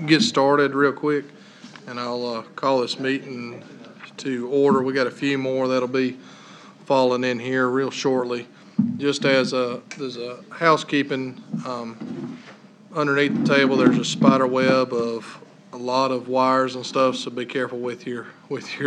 get started real quick, and I'll call this meeting to order. We got a few more that'll be falling in here real shortly. Just as there's a housekeeping underneath the table, there's a spider web of a lot of wires and stuff, so be careful with your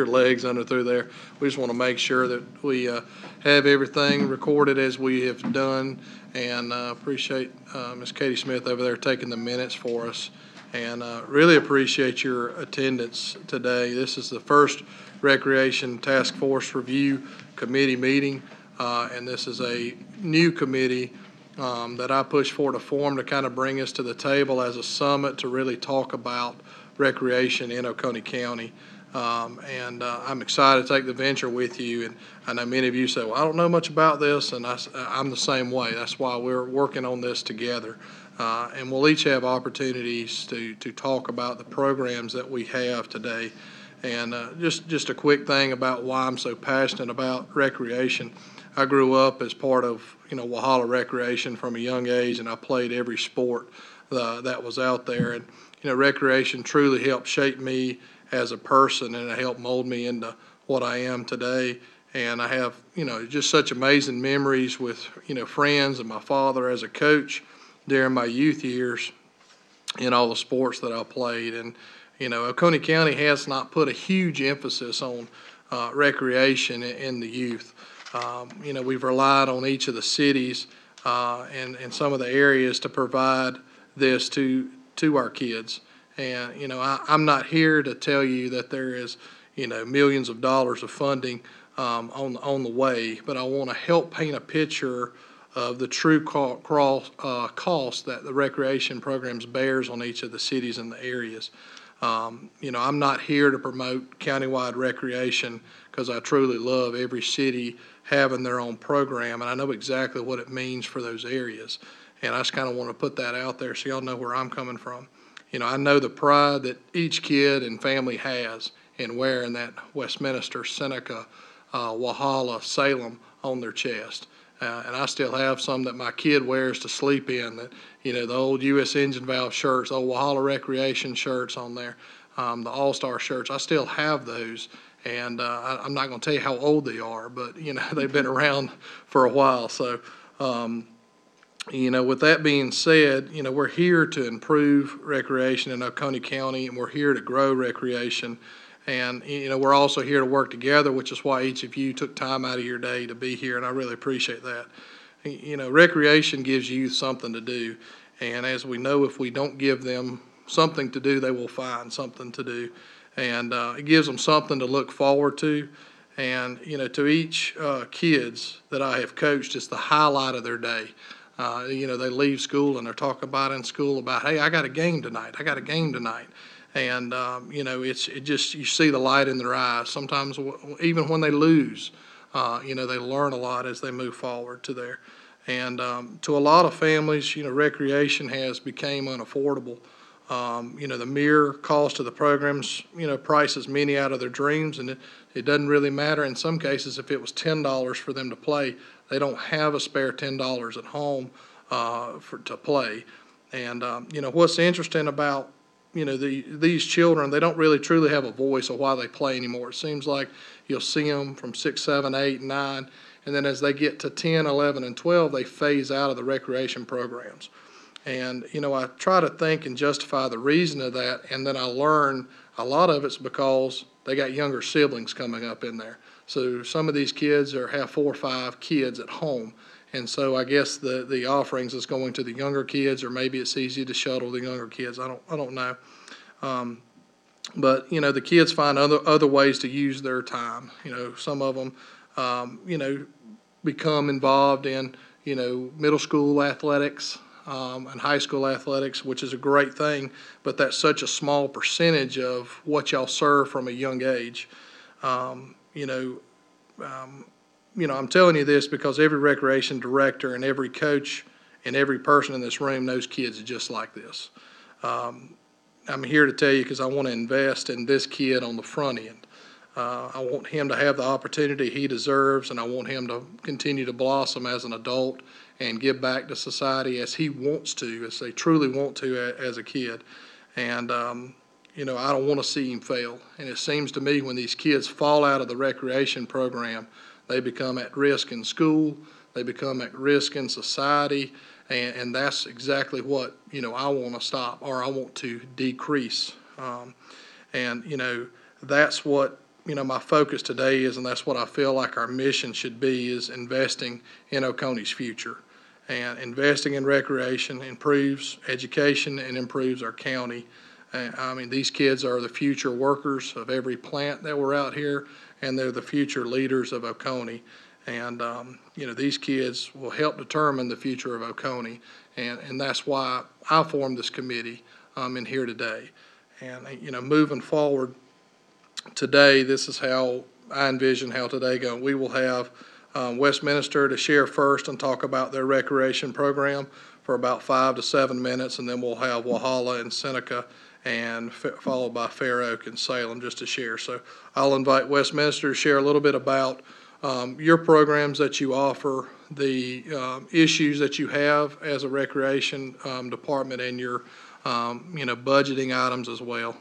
legs under through there. We just want to make sure that we have everything recorded as we have done, and appreciate Ms. Katie Smith over there taking the minutes for us, and really appreciate your attendance today. This is the first Recreation Task Force Review Committee meeting, and this is a new committee that I pushed for to form to kind of bring us to the table as a summit to really talk about recreation in Oconee County. And I'm excited to take the venture with you. And I know many of you say, well, I don't know much about this, and I'm the same way. That's why we're working on this together. And we'll each have opportunities to talk about the programs that we have today. And just a quick thing about why I'm so passionate about recreation. I grew up as part of Walhalla Recreation from a young age, and I played every sport that was out there. And recreation truly helped shape me as a person, and it helped mold me into what I am today. And I have just such amazing memories with friends and my father as a coach during my youth years in all the sports that I played. And Oconee County has not put a huge emphasis on recreation in the youth. We've relied on each of the cities and some of the areas to provide this to our kids. And I'm not here to tell you that there is millions of dollars of funding on the way, but I want to help paint a picture of the true cost that the recreation programs bears on each of the cities and the areas. I'm not here to promote countywide recreation because I truly love every city having their own program, and I know exactly what it means for those areas. And I just kind of want to put that out there so y'all know where I'm coming from. I know the pride that each kid and family has in wearing that Westminster, Seneca, Walhalla, Salem on their chest. And I still have some that my kid wears to sleep in, that, the old U.S. Engine Valve shirts, old Walhalla Recreation shirts on there, the All-Star shirts. I still have those. And I'm not going to tell you how old they are, but, they've been around for a while. So, with that being said, we're here to improve recreation in Oconee County, and we're here to grow recreation. And, we're also here to work together, which is why each of you took time out of your day to be here, and I really appreciate that. Recreation gives youth something to do. And as we know, if we don't give them something to do, they will find something to do. And it gives them something to look forward to. And, to each kids that I have coached, it's the highlight of their day. They leave school and they're talking about in school about, hey, I got a game tonight. And, it just, you see the light in their eyes. Sometimes even when they lose, they learn a lot as they move forward to there. And to a lot of families, recreation has become unaffordable. The mere cost of the programs, prices many out of their dreams, and it doesn't really matter. In some cases, if it was $10 for them to play, they don't have a spare $10 at home to play. And what's interesting about these children, they don't really truly have a voice of why they play anymore. It seems like you'll see them from 6, 7, 8, 9, and then as they get to 10, 11, and 12, they phase out of the recreation programs. And, I try to think and justify the reason of that, and then I learn a lot of it's because they got younger siblings coming up in there. So some of these kids have 4 or 5 kids at home. And so I guess the offerings is going to the younger kids, or maybe it's easy to shuttle the younger kids. I don't know. But, the kids find other ways to use their time. Some of them, become involved in, middle school athletics, and high school athletics, which is a great thing, but that's such a small percentage of what y'all serve from a young age. I'm telling you this because every recreation director and every coach and every person in this room knows kids just like this. I'm here to tell you because I want to invest in this kid on the front end. I want him to have the opportunity he deserves, and I want him to continue to blossom as an adult and give back to society as he wants to, as they truly want to as a kid. And, you know, I don't want to see him fail. And it seems to me when these kids fall out of the recreation program, they become at risk in school, they become at risk in society, and that's exactly what, you know, I want to stop, or I want to decrease. And, you know, that's what, you know, my focus today is, and that's what I feel like our mission should be, is investing in Oconee's future. And investing in recreation improves education and improves our county. I mean, these kids are the future workers of every plant that we're out here, and they're the future leaders of Oconee. And, you know, these kids will help determine the future of Oconee. And that's why I formed this committee in here today. And, you know, moving forward today, this is how I envision how today goes. We will have Westminster to share first and talk about their recreation program for about 5 to 7 minutes, and then we'll have Walhalla and Seneca, and followed by Fair Oak and Salem just to share. So I'll invite Westminster to share a little bit about your programs that you offer, the issues that you have as a recreation department, and your you know, budgeting items as well.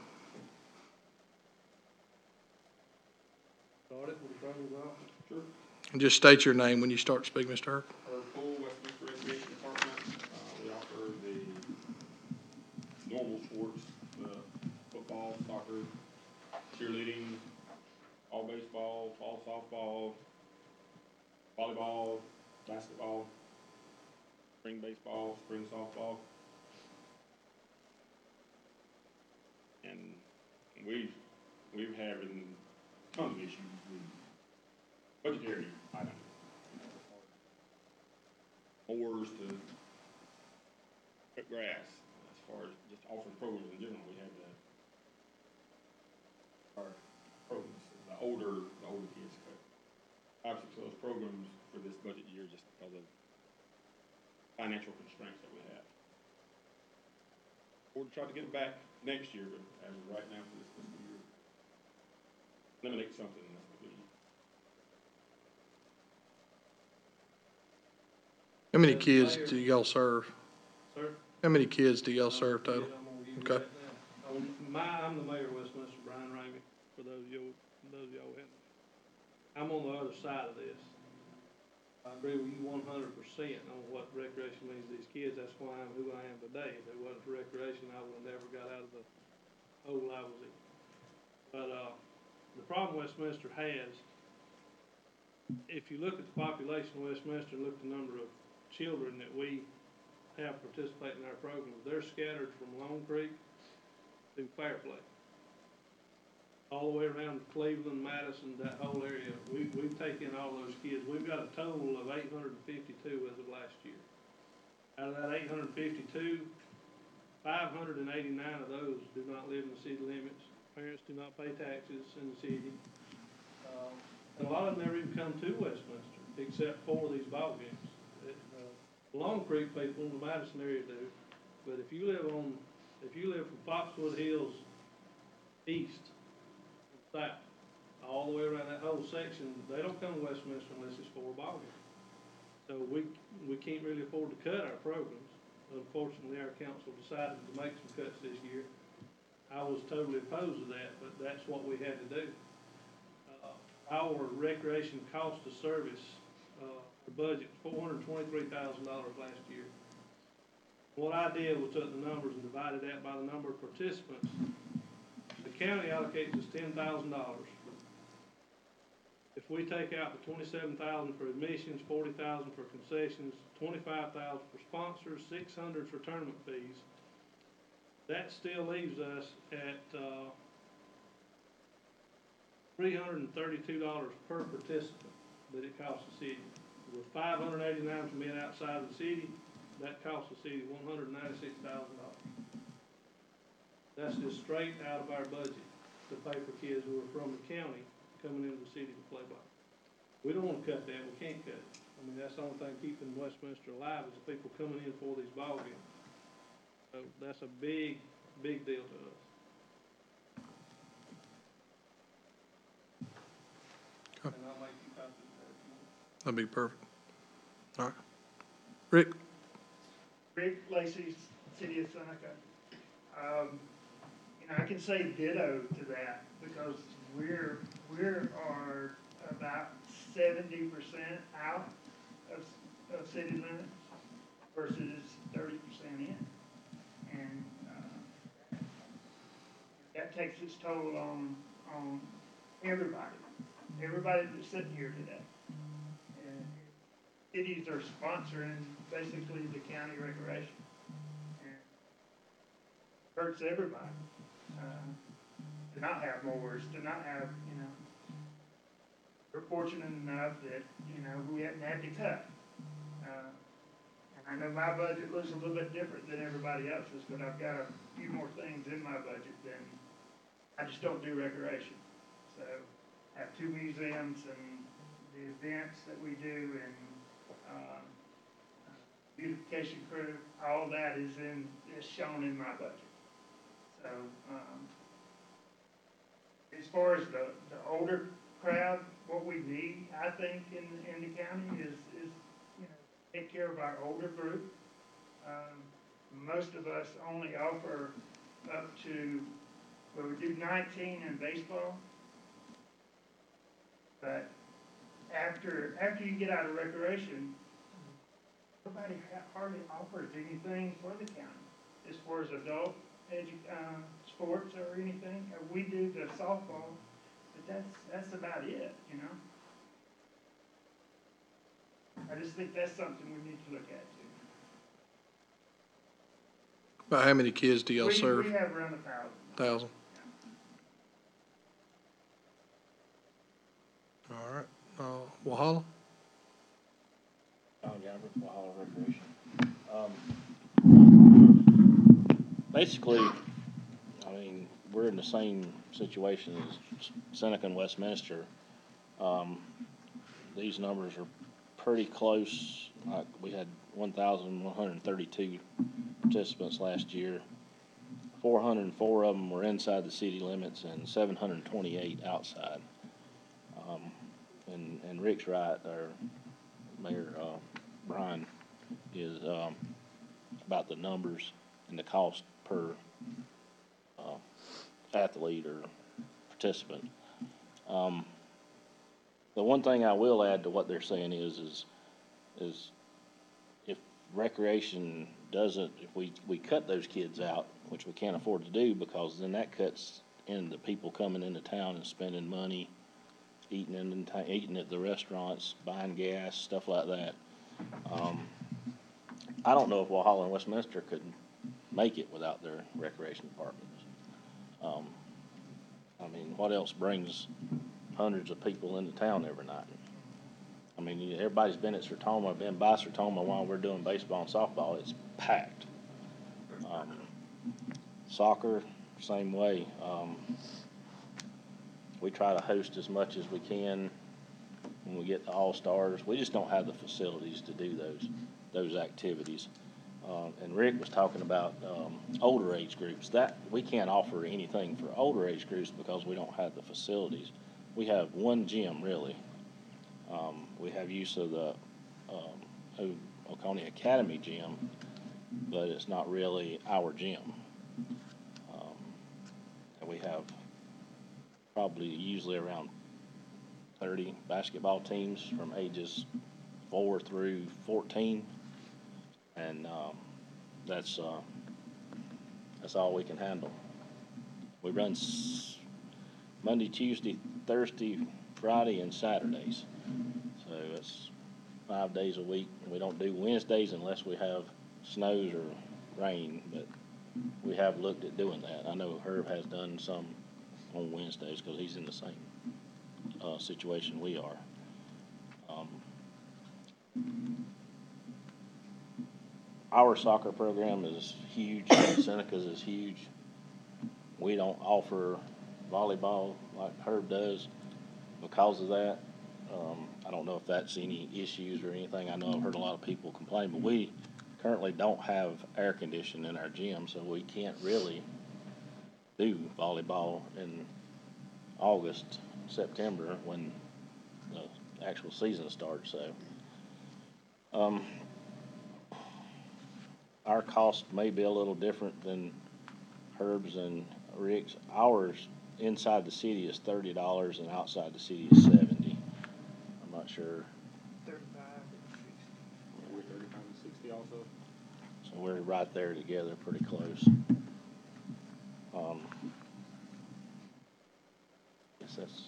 Sure. And just state your name when you start speaking, Mr. Herb. Herb Poole, Westminster Recreation Department. We offer the normal sports, football, soccer, cheerleading, all baseball, fall softball, volleyball, basketball, spring baseball, spring softball. And we've having tons of issues with budgetary items. Mowers to cut grass, as far as just offering programs in general. We have our programs, the older kids cut 5 or 6 of those programs for this budget year just because of financial constraints that we have. Or to try to get them back next year, but as of right now for this fiscal year, eliminate something. That's what we. How many kids do y'all serve? Sir? How many kids do y'all serve total? I'm gonna give you Okay. that now. I'm the mayor of Westminster, Brian Ramey, for those of y'all who haven't. I'm on the other side of this. I agree with you 100% on what recreation means to these kids. That's why I'm who I am today. If it wasn't for recreation, I would have never got out of the hole I was in. But, the problem Westminster has, if you look at the population of Westminster, look at the number of children that we have participating in our programs, they're scattered from Long Creek to Fairplay. All the way around Cleveland, Madison, that whole area. We've taken all those kids. We've got a total of 852 as of last year. Out of that 852, 589 of those do not live in the city limits. Parents do not pay taxes in the city. And a lot of them never even come to Westminster, except for these ball games. The Long Creek people in the Madison area do, but if you live from Foxwood Hills east, south, all the way around that whole section, they don't come to Westminster unless it's for a ball game. So we can't really afford to cut our programs. Unfortunately, our council decided to make some cuts this year. I was totally opposed to that, but that's what we had to do. Our recreation cost of service, the budget, $423,000 last year. What I did was took the numbers and divided that by the number of participants. The county allocates us $10,000. If we take out the $27,000 for admissions, $40,000 for concessions, $25,000 for sponsors, $600 for tournament fees, that still leaves us at $332 per participant that it costs the city. With 589 from being outside of the city, that costs the city $196,000. That's just straight out of our budget to pay for kids who are from the county coming into the city to play ball. We don't want to cut that. We can't cut it. I mean, that's the only thing keeping Westminster alive is the people coming in for these ball games. So that's a big, big deal to us. Okay. And I'll make you copies of that if you want. That'd be perfect. All right. Rick? Rick Lacey, City of Seneca. can say ditto to that, because we are about 70% out of city limits versus 30% in. And, that takes its toll on everybody that's sitting here today. And cities are sponsoring basically the county recreation. And it hurts everybody, to not have mowers, to not have, we're fortunate enough that, we haven't had to cut. And I know my budget looks a little bit different than everybody else's, but I've got a few more things in my budget than, I just don't do recreation. So I have 2 museums and the events that we do and, beautification crew, all that is shown in my budget. So, as far as the older crowd, what we need, I think, in the county is take care of our older group. Most of us only offer up to, well, we do 19 in baseball, but after you get out of recreation, nobody hardly offers anything for the county as far as adult sports or anything. We do the softball, but that's about it, I just think that's something we need to look at too. About how many kids do y'all serve? We have around 1,000. 1,000. All right. Walhalla? Gallagher, Walhalla Recreation. Basically, I mean, we're in the same situation as Seneca and Westminster. These numbers are pretty close. We had 1,132 participants last year. 404 of them were inside the city limits and 728 outside. And Rick's right, our Mayor Brian is about the numbers and the cost per athlete or participant. The one thing I will add to what they're saying is if recreation doesn't, if we cut those kids out, which we can't afford to do, because then that cuts into people coming into town and spending money, eating at the restaurants, buying gas, stuff like that. I don't know if Walhalla and Westminster could make it without their recreation departments. I mean, what else brings hundreds of people into town every night? I mean, everybody's been at Sertoma, been by Sertoma while we're doing baseball and softball. It's packed. Soccer, same way. We try to host as much as we can when we get the All-Stars. We just don't have the facilities to do those activities. And Rick was talking about older age groups. That we can't offer anything for older age groups because we don't have the facilities. We have one gym, really. We have use of the Oconee Academy gym, but it's not really our gym. And we have probably usually around 30 basketball teams from ages 4 through 14. And that's all we can handle. We run Monday, Tuesday, Thursday, Friday, and Saturdays. So it's 5 days a week. We don't do Wednesdays unless we have snows or rain, but we have looked at doing that. I know Herb has done some on Wednesdays because he's in the same situation we are. Our soccer program is huge. Seneca's is huge. We don't offer volleyball like Herb does because of that. I don't know if that's any issues or anything. I know I've heard a lot of people complain, but we currently don't have air conditioning in our gym, so we can't really do volleyball in August, September when the actual season starts. So our cost may be a little different than Herb's and Rick's, ours inside the city is $30 and outside the city is 70. I'm not sure, 35 We're 35 and 60 also. so we're right there together, pretty close. Guess that's,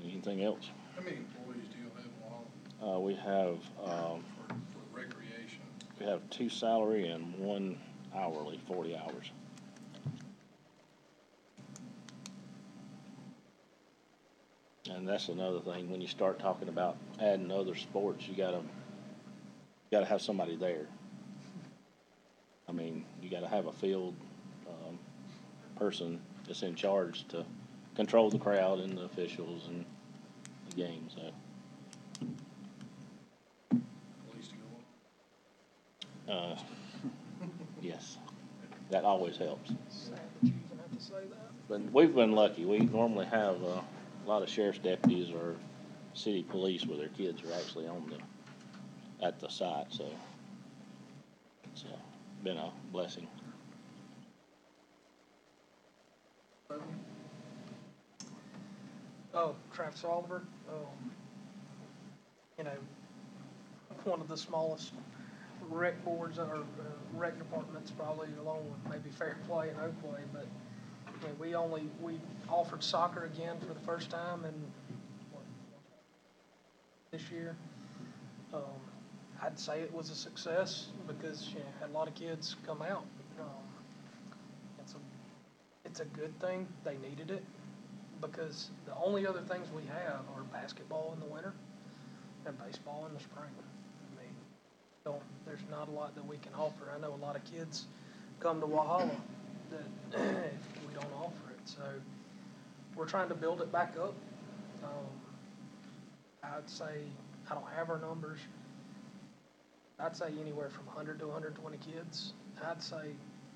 anything else? How many employees do you have in Wallen We have, for recreation? we have 2 salary and 1 hourly, 40 hours. And that's another thing, when you start talking about adding other sports, you gotta have somebody there. I mean, you gotta have a field, person that's in charge to control the crowd and the officials and the game, so. Police to go on? Yes, that always helps. Sad that you even have to say that. But we've been lucky. We normally have a lot of sheriff's deputies or city police where their kids are actually at the site, so it's been a blessing. Oh, Travis Oliver, you know, one of the smallest rec boards or rec departments, probably along with maybe Fair Play and Oakley, but you know, we offered soccer again for the first time in this year. I'd say it was a success because, you know, had a lot of kids come out. It's a good thing. They needed it because the only other things we have are basketball in the winter and baseball in the spring. I mean, there's not a lot that we can offer. I know a lot of kids come to Walhalla that we don't offer it. So we're trying to build it back up. I'd say, I don't have our numbers. I'd say anywhere from 100 to 120 kids. I'd say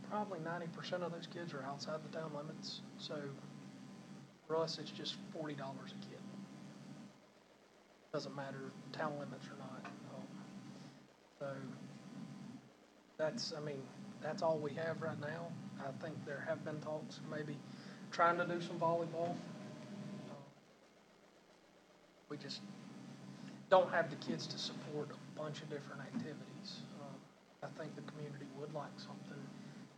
probably 90% of those kids are outside the town limits. So for us, it's just $40 a kid. Doesn't matter town limits or not. So that's all we have right now. I think there have been talks, maybe trying to do some volleyball. We just don't have the kids to support a bunch of different activities. I think the community would like something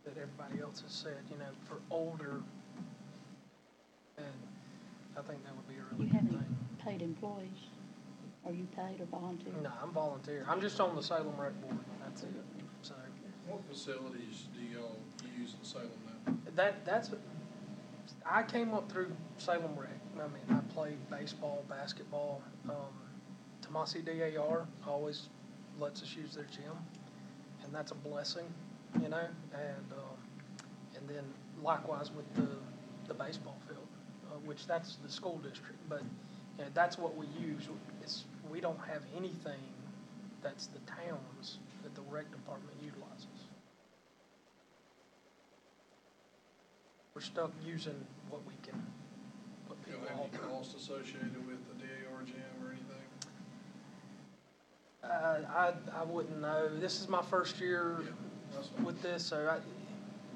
that everybody else has said, you know, for older, and I think that would be a really You good have any thing. paid employees? Are you paid or volunteer? No, I'm volunteer. I'm just on the Salem Rec Board, that's it. So What facilities do y'all use in Salem now? that's, I came up through Salem Rec. I mean, I played baseball, basketball. Tomasi DAR always lets us use their gym, and that's a blessing, you know. And then likewise with the baseball field, which that's the school district. But you know, that's what we use. We don't have anything that's the towns that the rec department utilizes. We're stuck using what we can. What Do you people have any offer. cost associated with the DAR gym or anything? I wouldn't know. This is my first year Yeah, that's fine. with this, so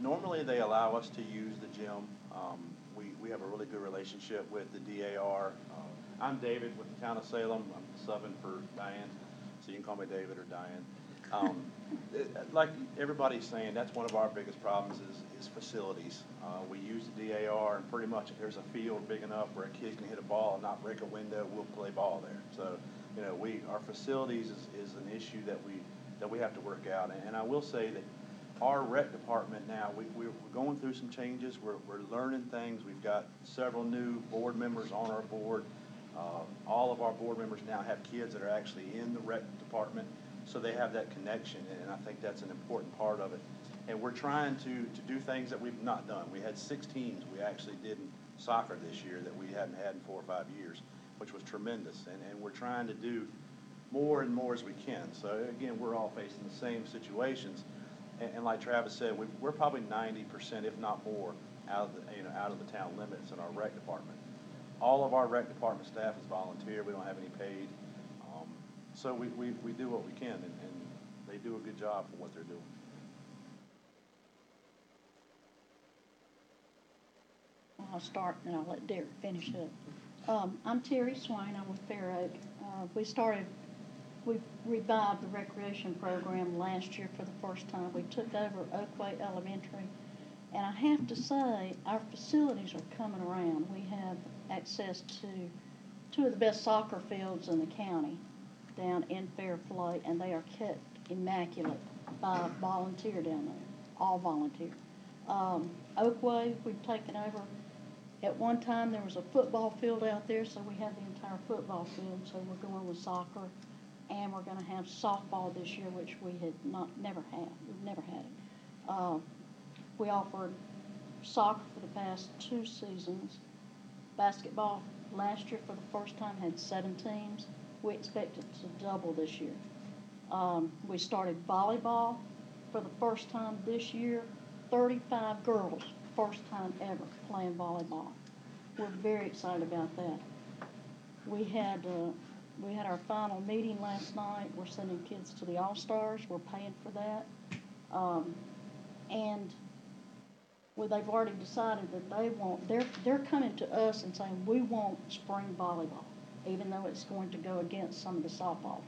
Normally, they allow us to use the gym. We have a really good relationship with the DAR. I'm David with the town of Salem. I'm subbing for Diane, so you can call me David or Diane. Like everybody's saying, that's one of our biggest problems is facilities. We use the DAR, and pretty much if there's a field big enough where a kid can hit a ball and not break a window, we'll play ball there. So, you know, our facilities is an issue that we have to work out. And I will say that our rec department now, we're going through some changes. We're learning things. We've got several new board members on our board. All of our board members now have kids that are actually in the rec department, so they have that connection, and I think that's an important part of it. And we're trying to do things that we've not done. We had 6 teams we actually did in soccer this year that we hadn't had in 4 or 5 years, which was tremendous. And we're trying to do more and more as we can. So again, we're all facing the same situations. And like Travis said, we're probably 90%, if not more, out of the town limits in our rec department. All of our rec department staff is volunteer. We don't have any paid. So we do what we can, and they do a good job for what they're doing. I'll start and I'll let Derek finish up. I'm Terry Swain, I'm with Fair Oak. We revived the recreation program last year for the first time. We took over Oakway Elementary, and I have to say, our facilities are coming around. We have access to two of the best soccer fields in the county down in Fairfield, and they are kept immaculate by volunteer down there, all volunteer. Oakway, we've taken over. At one time, there was a football field out there, so we had the entire football field, so we're going with soccer. And we're gonna have softball this year, which we had never had. We've never had it. We offered soccer for the past 2 seasons. Basketball last year for the first time had 7 teams. We expect it to double this year. We started volleyball for the first time this year. 35 girls, first time ever playing volleyball. We're very excited about that. We had our final meeting last night. We're sending kids to the All-Stars. We're paying for that. They've already decided that they're coming to us and saying, we want spring volleyball, even though it's going to go against some of the softball.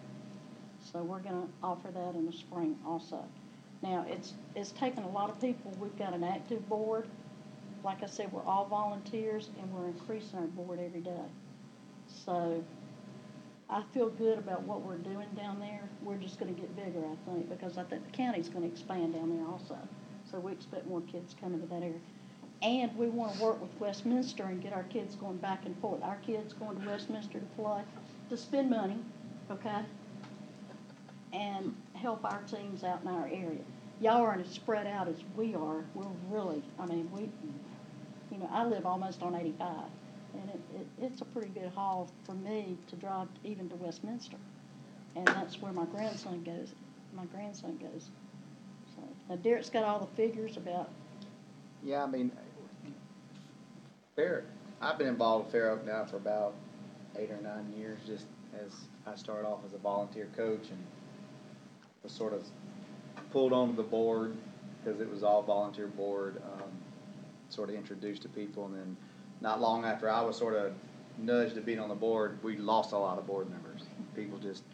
So we're gonna offer that in the spring also. Now, it's taken a lot of people. We've got an active board. Like I said, we're all volunteers, and we're increasing our board every day. So I feel good about what we're doing down there. We're just gonna get bigger, I think, because I think the county's gonna expand down there also. So we expect more kids coming to that area. And we wanna work with Westminster and get our kids going back and forth. Our kids going to Westminster to play, to spend money, okay? And help our teams out in our area. Y'all aren't as spread out as we are. We're really, I live almost on 85. And it's a pretty good haul for me to drive even to Westminster. And that's where my grandson goes. So, now Derek's got all the figures about. Yeah, I've been involved with Fair Oak now for about 8 or 9 years, just as I started off as a volunteer coach and was sort of pulled onto the board because it was all volunteer board, sort of introduced to people, and then not long after I was sort of nudged to being on the board, we lost a lot of board members.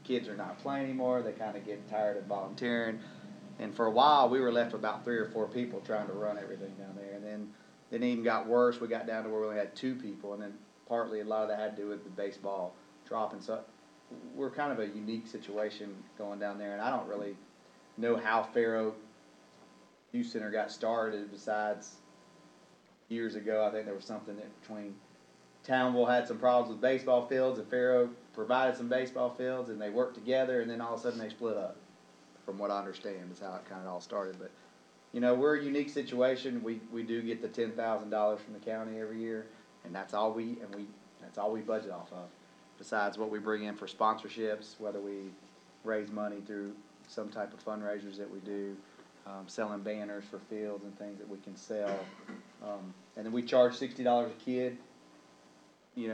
Kids are not playing anymore. They kind of get tired of volunteering. And for a while, we were left with about 3 or 4 people trying to run everything down there. And then it even got worse. We got down to where we only had 2 people. And then partly a lot of that had to do with the baseball dropping. So we're kind of a unique situation going down there. And I don't really know how Fair Oak Youth Center got started besides years ago. I think there was something that between Townville had some problems with baseball fields and Fair Oak provided some baseball fields, and they worked together, and then all of a sudden they split up, from what I understand is how it kind of all started. But we're a unique situation. We do get the $10,000 from the county every year, and that's all we budget off of, besides what we bring in for sponsorships, whether we raise money through some type of fundraisers that we do, selling banners for fields and things that we can sell. And then we charge $60 a kid,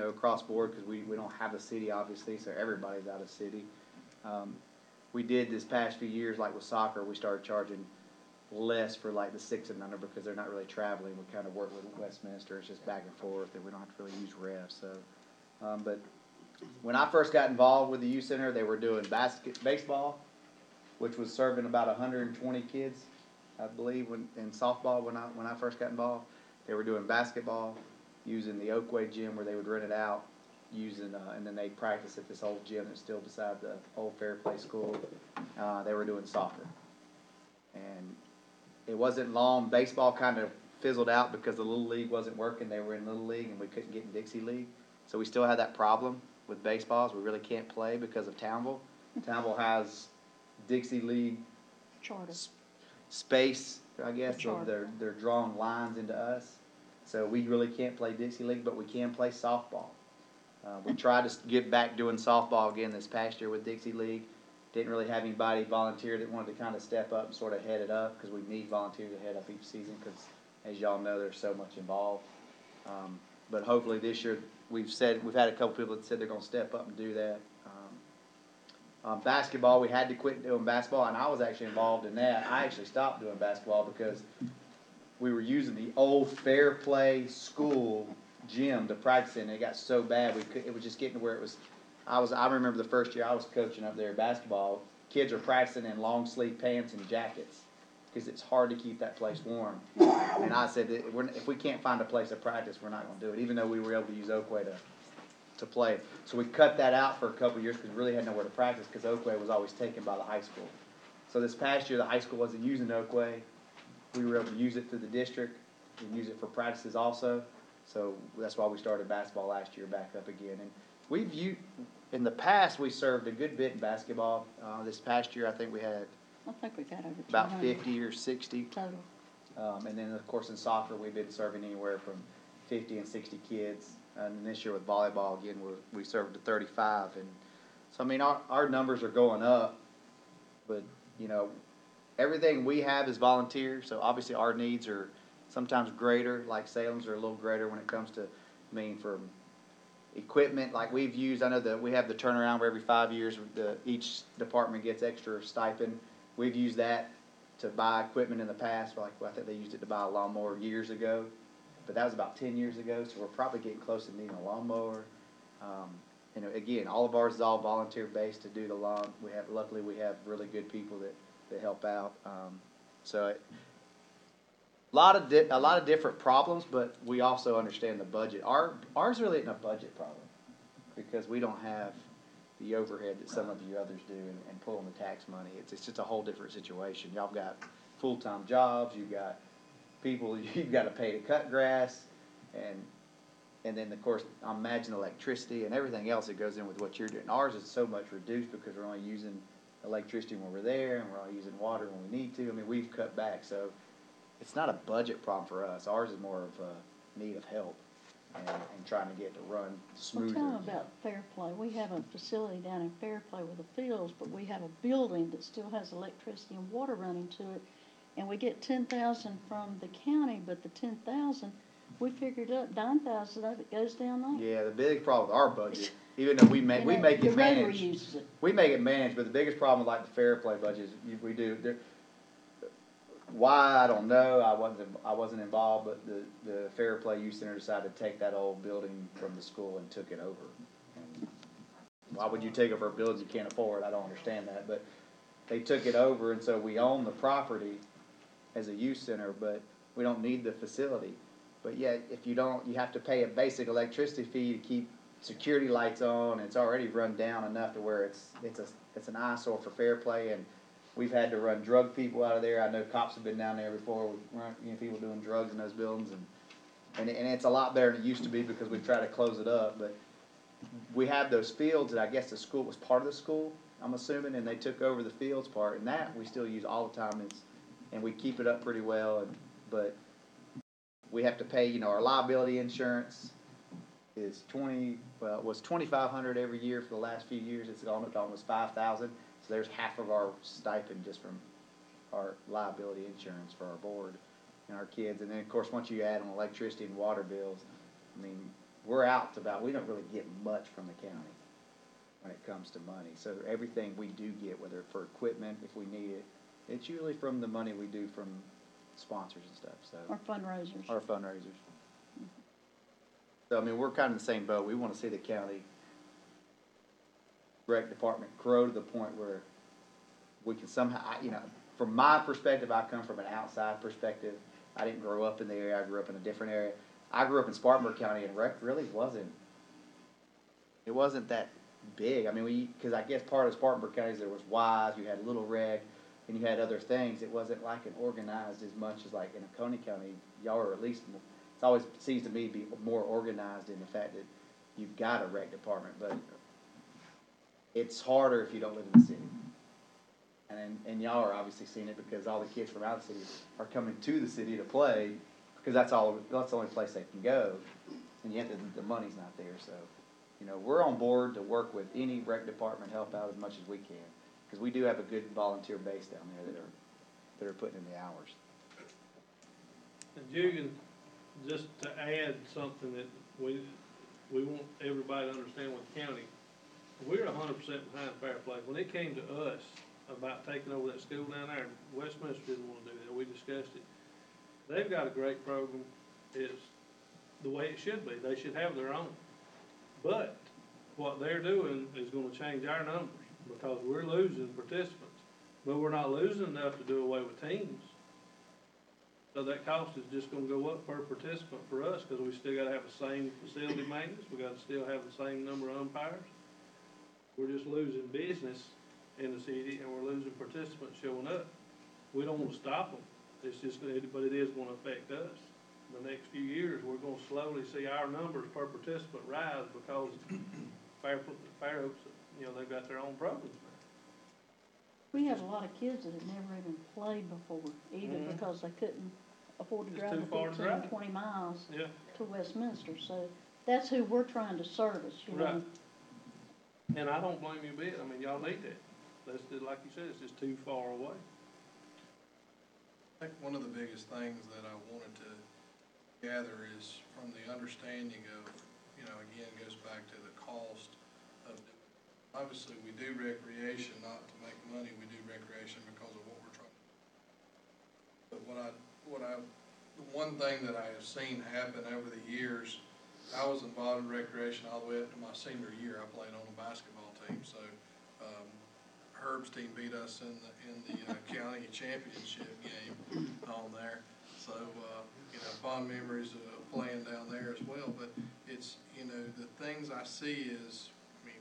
across board, because we don't have a city, obviously, so everybody's out of city. We did this past few years, like with soccer, we started charging less for like the 6 and under because they're not really traveling. We kind of work with Westminster. It's just back and forth, and we don't have to really use refs. So, but when I first got involved with the youth center, they were doing baseball, which was serving about 120 kids, I believe, in softball when I first got involved. They were doing basketball, using the Oakway gym where they would rent it out, and then they'd practice at this old gym that's still beside the old Fairplay School. They were doing soccer. And it wasn't long. Baseball kind of fizzled out because the Little League wasn't working. They were in Little League, and we couldn't get in Dixie League. So we still had that problem with baseballs. We really can't play because of Townville. Townville has Dixie League Charter. Space, I guess, so they're drawing lines into us. So we really can't play Dixie League, but we can play softball. We tried to get back doing softball again this past year with Dixie League. Didn't really have anybody volunteer that wanted to kind of step up and sort of head it up, because we need volunteers to head up each season because, as y'all know, there's so much involved. But hopefully this year, we've had a couple people that said they're going to step up and do that. Basketball, we had to quit doing basketball, and I was actually involved in that. I actually stopped doing basketball because we were using the old Fair Play School gym to practice in. It got so bad, it was just getting to where it was, I remember the first year I was coaching up there basketball, kids are practicing in long sleeve pants and jackets, because it's hard to keep that place warm. And I said, if we can't find a place to practice, we're not gonna do it, even though we were able to use Oakway to play. So we cut that out for a couple of years, because we really had nowhere to practice, because Oakway was always taken by the high school. So this past year, the high school wasn't using Oakway. We were able to use it through the district, and use it for practices also. So that's why we started basketball last year back up again. And in the past, we served a good bit in basketball. This past year, I think we had I think we've had over 200 about 50 or 60. total. And then, of course, in soccer, we've been serving anywhere from 50 and 60 kids. And this year with volleyball, again, we served to 35. And so, I mean, our numbers are going up. But, you know, everything we have is volunteer. So, obviously, our needs are sometimes greater, like Salem's are a little greater when it comes to, I mean, from equipment, like we've used, I know that we have the turnaround where every 5 years, each department gets extra stipend. We've used that to buy equipment in the past, like I think they used it to buy a lawnmower years ago, but that was about 10 years ago, so we're probably getting close to needing a lawnmower. You know, again, all of ours is all volunteer based to do the lawn. Luckily we have really good people that help out. A lot of different problems, but we also understand the budget. Ours really isn't a budget problem, because we don't have the overhead that some of you others do and pulling the tax money. It's just a whole different situation. Y'all got full-time jobs, you've got people you've got to pay to cut grass, and then of course I imagine electricity and everything else that goes in with what you're doing. Ours is so much reduced because we're only using electricity when we're there, and we're only using water when we need to. I mean, we've cut back, so it's not a budget problem for us. Ours is more of a need of help and trying to get to run Well, smoother. tell them about Fair Play. We have a facility down in Fair Play with the fields, but we have a building that still has electricity and water running to it. And we get 10,000 from the county, but the 10,000, we figured up 9,000 of it goes down there. Yeah, the big problem with our budget, even though we make You know, it the Rotary managed, uses it. we make it managed, but the biggest problem with like the Fair Play budget is we do. Why, I don't know. I wasn't involved, but the Fair Play Youth Center decided to take that old building from the school and took it over. And why would you take over a building you can't afford? I don't understand that, but they took it over, and so we own the property as a youth center, but we don't need the facility. But yet, if you don't, you have to pay a basic electricity fee to keep security lights on. It's already run down enough to where it's an eyesore for Fair Play, and we've had to run drug people out of there. I know cops have been down there before, people doing drugs in those buildings, and it's a lot better than it used to be because we've tried to close it up. But we have those fields, and I guess the school was part of the school, I'm assuming, and they took over the fields part, and that we still use all the time. And we keep it up pretty well, but we have to pay, our liability insurance is was $2,500 every year for the last few years. It's gone up to almost $5,000. So there's half of our stipend just from our liability insurance for our board and our kids. And then of course, once you add on electricity and water bills, I mean, we're out to we don't really get much from the county when it comes to money. So everything we do get, whether for equipment, if we need it, it's usually from the money we do from sponsors and stuff. So Or fundraisers. our fundraisers. So, I mean, we're kind of in the same boat. We want to see the county rec department grow to the point where we can somehow, from my perspective, I come from an outside perspective. I didn't grow up in the area. I grew up in a different area. I grew up in Spartanburg County, and rec really wasn't that big. I mean, because I guess part of Spartanburg County is there was Wise, you had Little Rec, and you had other things. It wasn't like an organized as much as like in Oconee County. Y'all are at least, it always seems to me to be more organized in the fact that you've got a rec department, but it's harder if you don't live in the city. And y'all are obviously seeing it because all the kids from out of the city are coming to the city to play because that's the only place they can go, and yet the money's not there. So, we're on board to work with any rec department, help out as much as we can. Because we do have a good volunteer base down there that are putting in the hours. And Jugan, just to add something that we want everybody to understand with the county, we're 100% behind Fair Play. When it came to us about taking over that school down there, Westminster didn't want to do that. We discussed it. They've got a great program. It's the way it should be. They should have their own. But what they're doing is gonna change our numbers because we're losing participants. But we're not losing enough to do away with teams. So that cost is just gonna go up per participant for us because we still gotta have the same facility maintenance. We gotta still have the same number of umpires. We're just losing business in the city and we're losing participants showing up. We don't wanna stop them. It's just, but it is gonna affect us. The next few years, we're gonna slowly see our numbers per participant rise because Fair Oaks, you know, they've got their own programs now. We have a lot of kids that have never even played before, either Mhm. because they couldn't afford to It's drive too the far to 15, drive. 20 miles Yeah, to Westminster, so that's who we're trying to service, you know? right. And I don't blame you a bit. I mean, y'all need that. That's just, like you said, it's just too far away. I think one of the biggest things that I wanted to gather is from the understanding of, you know, again, goes back to the cost of, obviously, we do recreation not to make money, we do recreation because of what we're trying to do. But the one thing that I have seen happen over the years, I was involved in recreation all the way up to my senior year. I played on a basketball team, so, Herb's team beat us in the county championship game on there. So, you know, fond memories of playing down there as well. But it's, you know, the things I see is, I mean,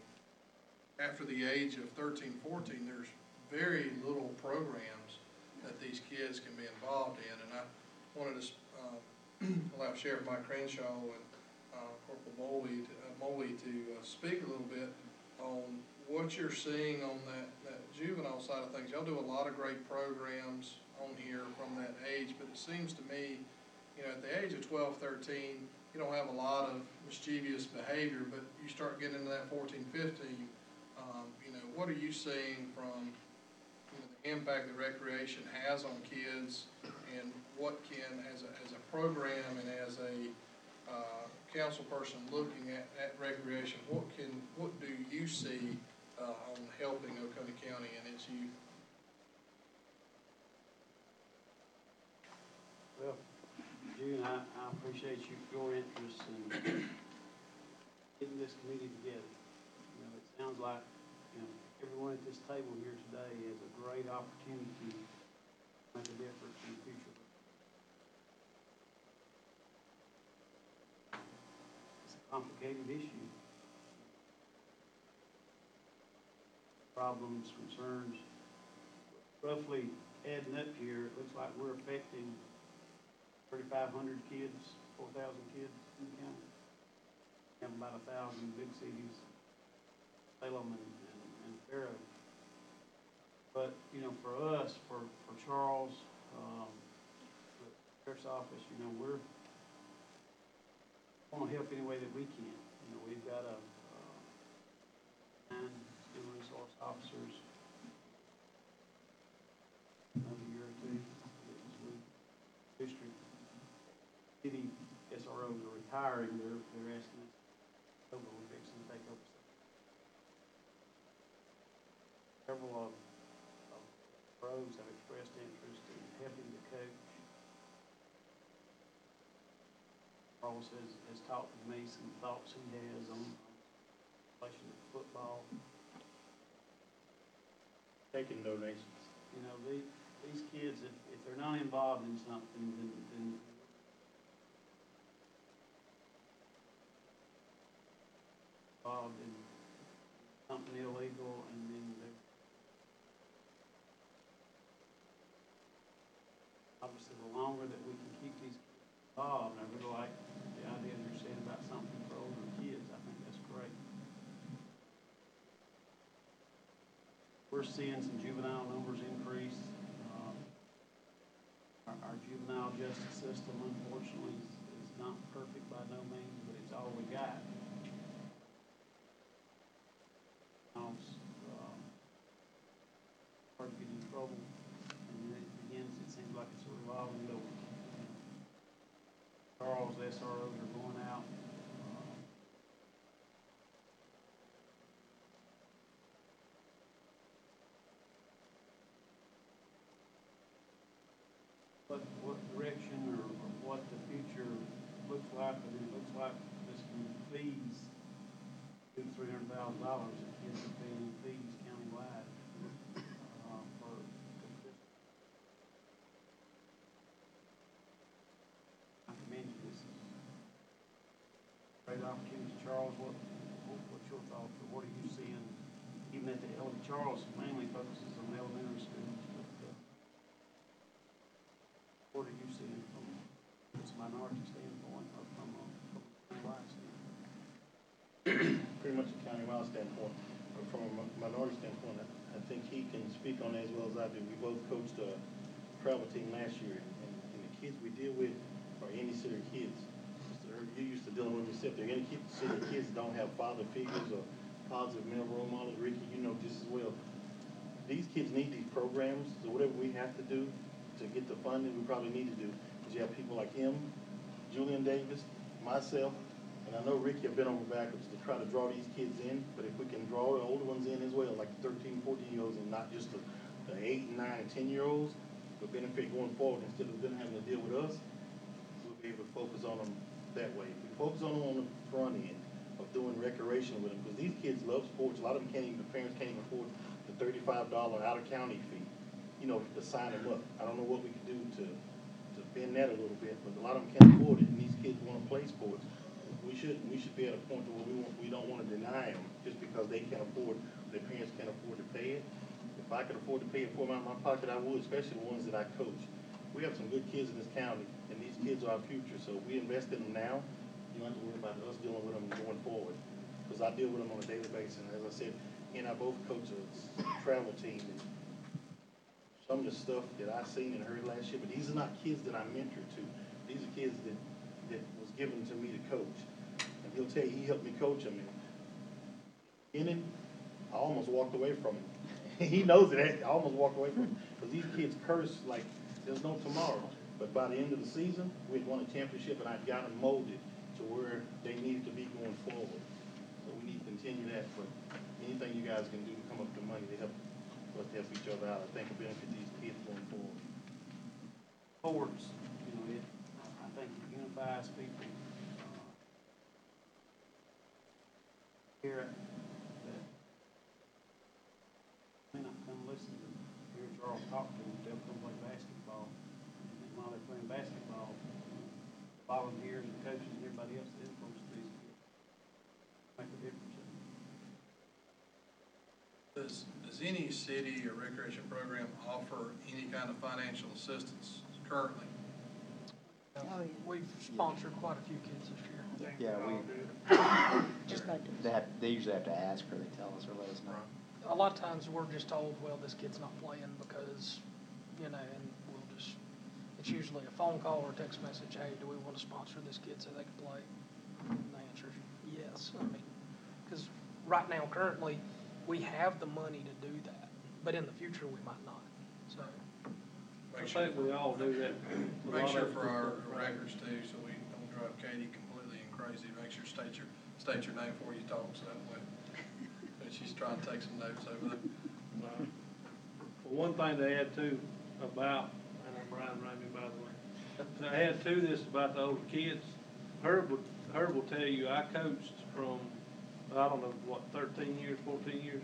after the age of 13, 14, there's very little programs that these kids can be involved in. And I wanted to allow Sheriff Mike Crenshaw and Corporal Moley to speak a little bit on what you're seeing on that juvenile side of things. Y'all do a lot of great programs on here from that age, but it seems to me, you know, at the age of 12, 13, you don't have a lot of mischievous behavior, but you start getting into that 14, 15, you know, what are you seeing from, you know, the impact that recreation has on kids, and what can, as a program and as a council person looking at recreation, what do you see on helping Oconee County and its youth? Well, June, I appreciate your interest in getting this committee together. You know, it sounds like, you know, everyone at this table here today has a great opportunity to make a difference in the future. It's a complicated issue. Problems, concerns, roughly adding up here, it looks like we're affecting 3,500 kids, 4,000 kids in the county. We have about 1,000 big cities, Salem and Fair Oaks. But, you know, for us, for Charles, the sheriff's office, you know, we're want to help any way that we can. You know, we've got a 9 human resource officers, another year or two, district city SROs are retiring. They're asking us over. We're fixing to take over. Several of pros have expressed interest in helping the coach. Charles has talked to me some thoughts he has on relation to football. Taking donations. You know, these kids, if they're not involved in something, then involved in something illegal, and then they're obviously the longer that we can keep these kids involved. I really like the idea you're saying about something for older kids. I think that's great. We're seeing some juvenile numbers increase. Our juvenile justice system, unfortunately, is not perfect by no means, but it's all we got. Hard to get in trouble, and then it begins, it seems like it's a revolving door. Charles, SROs are going out. What direction or but it looks like this fees, $200,000-300,000 that kids are paying in fees countywide, for this. I commend you. This is a great opportunity. Charles, what's your thoughts, or what are you seeing, even at the Charles mainly focuses on elementary schools, but, what are you seeing from this minority standpoint or from a countywide standpoint? Pretty much a countywide standpoint, but from a minority standpoint, I think he can speak on that as well as I do. We both coached a travel team last year, and the kids we deal with are inner city kids. Mr. Herb, you used to dealing with yourself. They're inner city kids that don't have father figures or positive male role models. Ricky, you know just as well. These kids need these programs, so whatever we have to do to get the funding, we probably need to do. Because you have people like him, Julian Davis, myself, and I know Ricky have been over backwards to try to draw these kids in, but if we can draw the older ones in as well, like the 13, 14-year-olds, and not just the 8, 9, and 10-year-olds, will benefit going forward. Instead of them having to deal with us, we'll be able to focus on them that way. If we focus on them on the front end of doing recreation with them, because these kids love sports. A lot of them the parents can't even afford the $35 out-of-county fee, to sign them up. I don't know what we could do to bend that a little bit, but a lot of them can't afford it, and these kids want to play sports. We should be at a point where we don't want to deny them just because they can't afford, their parents can't afford to pay it. If I could afford to pay it for them out of my pocket, I would, especially the ones that I coach. We have some good kids in this county, and these kids are our future, so if we invest in them now, you don't have to worry about us dealing with them going forward. Because I deal with them on a daily basis, and as I said, he and I both coach a travel team, and some of the stuff that I seen and heard last year, but these are not kids that I mentored to. These are kids that was given to me to coach. And he'll tell you, he helped me coach them. And in it, I almost walked away from him. He knows it. I almost walked away from him. Because these kids curse like there's no tomorrow. But by the end of the season, we'd won a championship, and I'd got them molded to where they needed to be going forward. So we need to continue that. But anything you guys can do to come up with money to help us to help each other out, I think will benefit these kids going forward. Sports, I think it unifies people. Here, that may not come listen to hear Charles talk to them, they'll come play basketball. And while they're playing basketball, volunteers and coaches and everybody else that influence these kids make a difference. Does any city or recreation program offer any kind of financial assistance currently? Oh, yeah. We've sponsored quite a few kids this year. Yeah, Just like they usually have to ask or they tell us or let us know. A lot of times we're just told, well, this kid's not playing because, and it's usually a phone call or a text message, hey, do we want to sponsor this kid so they can play? And the answer is yes. Because right now, currently, we have the money to do that, but in the future, we might not, so. I think we all do that. Make sure for our records too, so we don't drive Katie completely crazy. Make sure state your name before you talk, so that way. But she's trying to take some notes over there. Well, one thing to add too about, and I'm Brian Ramey, by the way, to add to this about the older kids, Herb will tell you, I coached from, I don't know, 13 years, 14 years.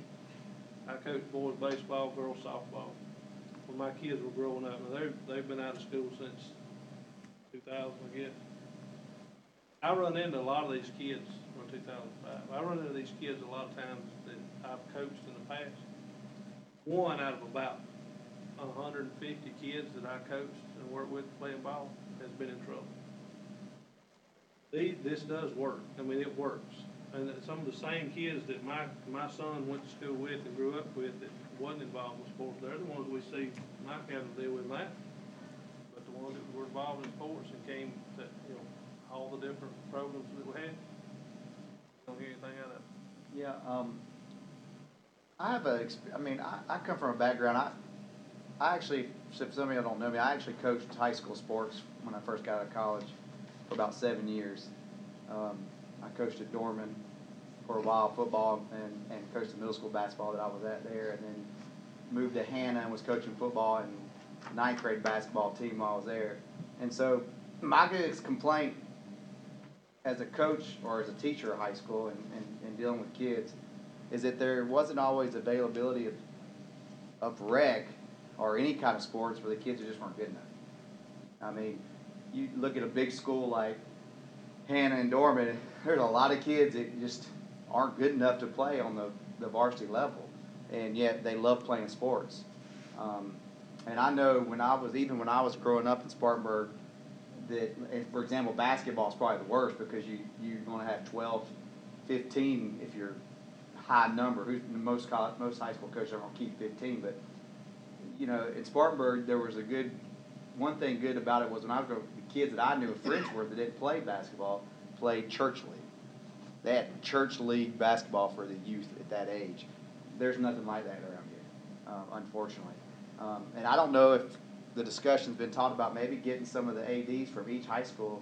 I coached boys baseball, girls softball. When my kids were growing up, and they've been out of school since 2000, I guess. I run into a lot of these kids from 2005. I run into these kids a lot of times that I've coached in the past. One out of about 150 kids that I coached and worked with playing ball has been in trouble. This does work. I mean, it works. And some of the same kids that my son went to school with and grew up with that wasn't involved in sports, they're the ones we see not having to deal with that. But the ones that were involved in sports and came to, all the different programs that we had. Don't hear anything out of it. Yeah, I come from a background, I actually, so if some of you don't know me, I actually coached high school sports when I first got out of college for about 7 years. I coached at Dorman for a while, football, and coached the middle school basketball that I was at there, and then moved to Hannah and was coaching football and 9th grade basketball team while I was there. And so my biggest complaint as a coach or as a teacher of high school and dealing with kids, is that there wasn't always availability of rec or any kind of sports where the kids just weren't good enough. I mean, you look at a big school like Hannah and Dorman, there's a lot of kids that just aren't good enough to play on the varsity level, and yet they love playing sports. And I know when I was growing up in Spartanburg, that, for example, basketball is probably the worst because you're going to have 12, 15 if you're high number. Most high school coaches are going to keep 15, but you know, in Spartanburg there was one thing good about it was when I was growing, the kids that I knew in Frenchworth that didn't play basketball played church league. They had church league basketball for the youth at that age. There's nothing like that around here, unfortunately. And I don't know if the discussion's been talked about maybe getting some of the ADs from each high school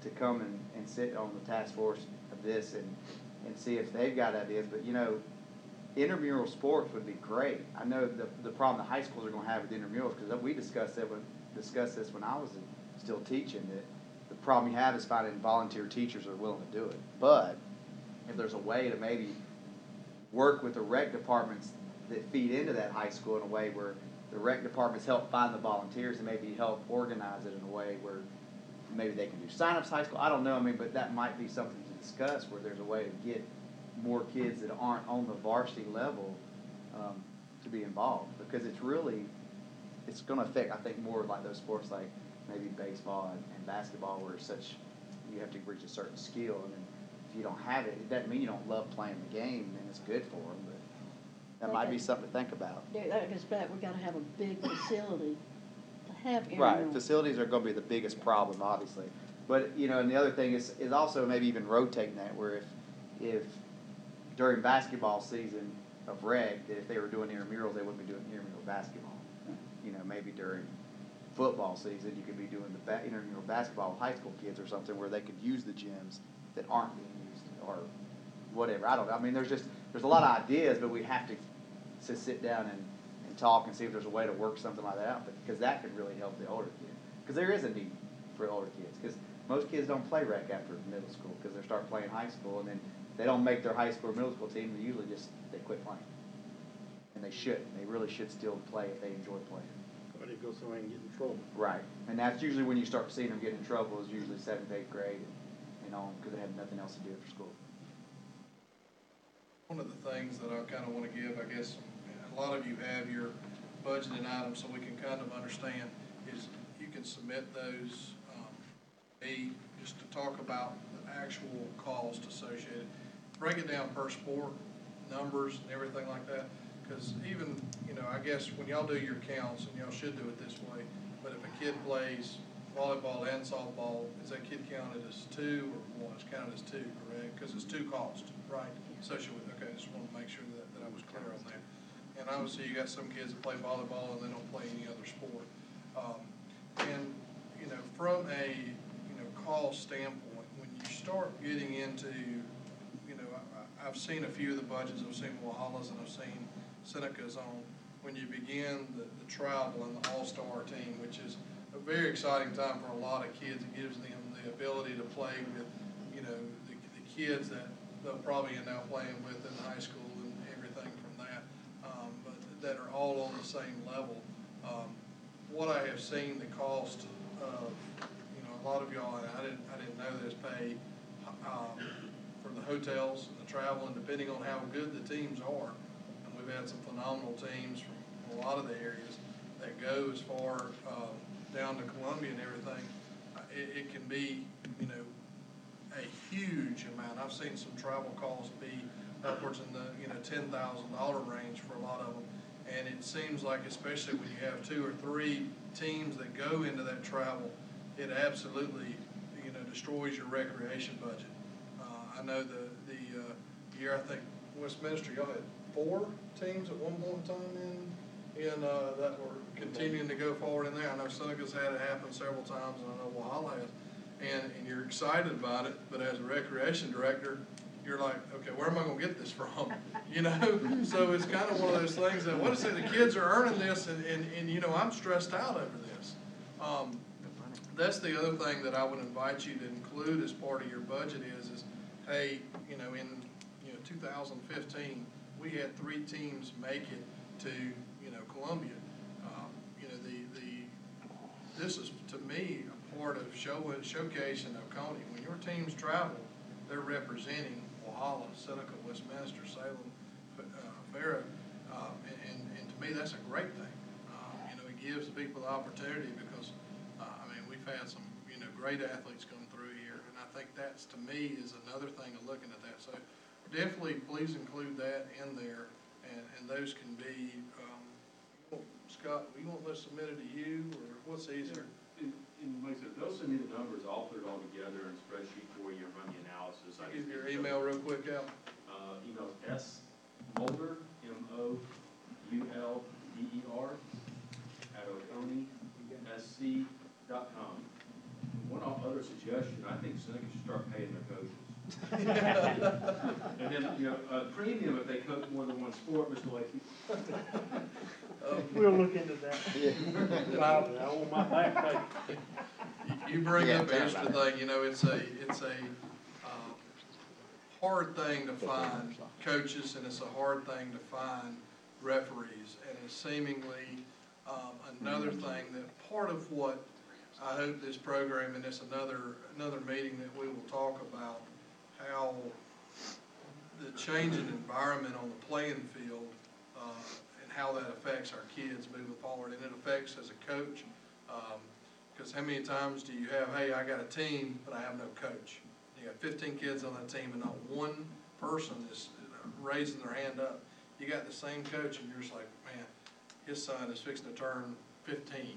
to come and sit on the task force of this and see if they've got ideas. But, you know, intramural sports would be great. I know the problem the high schools are going to have with intramurals, because we discussed this when I was still teaching, that the problem you have is finding volunteer teachers that are willing to do it. But if there's a way to maybe work with the rec departments that feed into that high school in a way where the rec departments help find the volunteers and maybe help organize it in a way where maybe they can do sign-ups high school. I don't know. I mean, but that might be something to discuss, where there's a way to get more kids that aren't on the varsity level to be involved, because it's going to affect, I think, more like those sports like maybe baseball and basketball, where you have to reach a certain skill, and then if you don't have it, it doesn't mean you don't love playing the game, and it's good for them, but that might be something to think about. That goes back, we gotta have a big facility to have Right, intramural. facilities are going to be the biggest problem, obviously. But, you know, and the other thing is also maybe even rotating that, where if during basketball season of rec, that if they were doing intramurals, they wouldn't be doing intramural basketball. You know, maybe during football season, you could be doing the intramural basketball with high school kids or something, where they could use the gyms that aren't being used or whatever. I don't know. I mean, there's a lot of ideas, but we have to sit down and talk and see if there's a way to work something like that out, because that could really help the older kids. Because there is a need for older kids, because most kids don't play rec after middle school, because they start playing high school, and then they don't make their high school or middle school team. They usually they quit playing, and they should. They really should still play if they enjoy playing. Or they go somewhere and get in trouble. Right, and that's usually when you start seeing them get in trouble, is usually 7th, 8th grade and on, because they have nothing else to do after school. One of the things that I kind of want to give, I guess, a lot of you have your budgeting items, so we can kind of understand, is you can submit those, just to talk about the actual cost associated. Break it down per sport, numbers and everything like that, because even, you know, I guess when y'all do your counts, and y'all should do it this way, but if a kid plays volleyball and softball, is that kid counted as 2 or 1? It's counted as 2, correct? Because it's 2 costs, right? Associated with, okay, just want to make sure that I was clear on that. And obviously you got some kids that play volleyball and they don't play any other sport. And, you know, from a, you know, cost standpoint, when you start getting into, you know, I've seen a few of the budgets. I've seen Walhalla's and I've seen Seneca's on. When you begin the travel and the all-star team, which is a very exciting time for a lot of kids. It gives them the ability to play with, you know, the kids that they'll probably end up playing with in high school and everything from that, but that are all on the same level. What I have seen the cost of, you know, a lot of y'all, and I didn't know this, pay for the hotels and the travel, and depending on how good the teams are, and we've had some phenomenal teams from a lot of the areas that go as far down to Columbia and everything. It can be, you know, a huge amount. I've seen some travel costs be upwards in the, you know, $10,000 range for a lot of them. And it seems like, especially when you have 2 or 3 teams that go into that travel, it absolutely, you know, destroys your recreation budget. I know the year, I think Westminster, y'all had 4 teams at one point in time in that were continuing to go forward in there. I know Seneca's had it happen several times, and I know Walhalla has. And you're excited about it, but as a recreation director, you're like, okay, where am I going to get this from? You know, so it's kind of one of those things that, what is it, the kids are earning this, and you know, I'm stressed out over this. that's the other thing that I would invite you to include as part of your budget is, hey, you know, in, 2015, we had 3 teams make it to, Columbia. This is, to me, a part of showcasing Oconee. When your teams travel, they're representing Walhalla, Seneca, Westminster, Salem, Farrow, and to me, that's a great thing. It gives people the opportunity because, we've had some, great athletes come through here, and I think that's, to me, is another thing of looking at that. So definitely, please include that in there, and those can be, Scott, you want this submitted to you, or what's easier? And like I said, they'll send me the numbers, I'll put it all together in a spreadsheet for you and run the analysis. Give your email real quick, Al. Email smolder, MOULDER, @oconeesc.com. One other suggestion, I think Seneca should start paying their coaches. And then, a premium if they coach more than one sport, Mr. Lakey. We'll look into that. I want my back pay. You bring up an interesting thing, it's a hard thing to find coaches, and it's a hard thing to find referees, and it's seemingly another thing that part of what I hope this program, and it's another meeting that we will talk about, how the changing environment on the playing field and how that affects our kids moving forward, and it affects as a coach. Because how many times do you have, hey, I got a team, but I have no coach? You got 15 kids on that team, and not one person is raising their hand up. You got the same coach, and you're just like, man, his son is fixing to turn 15,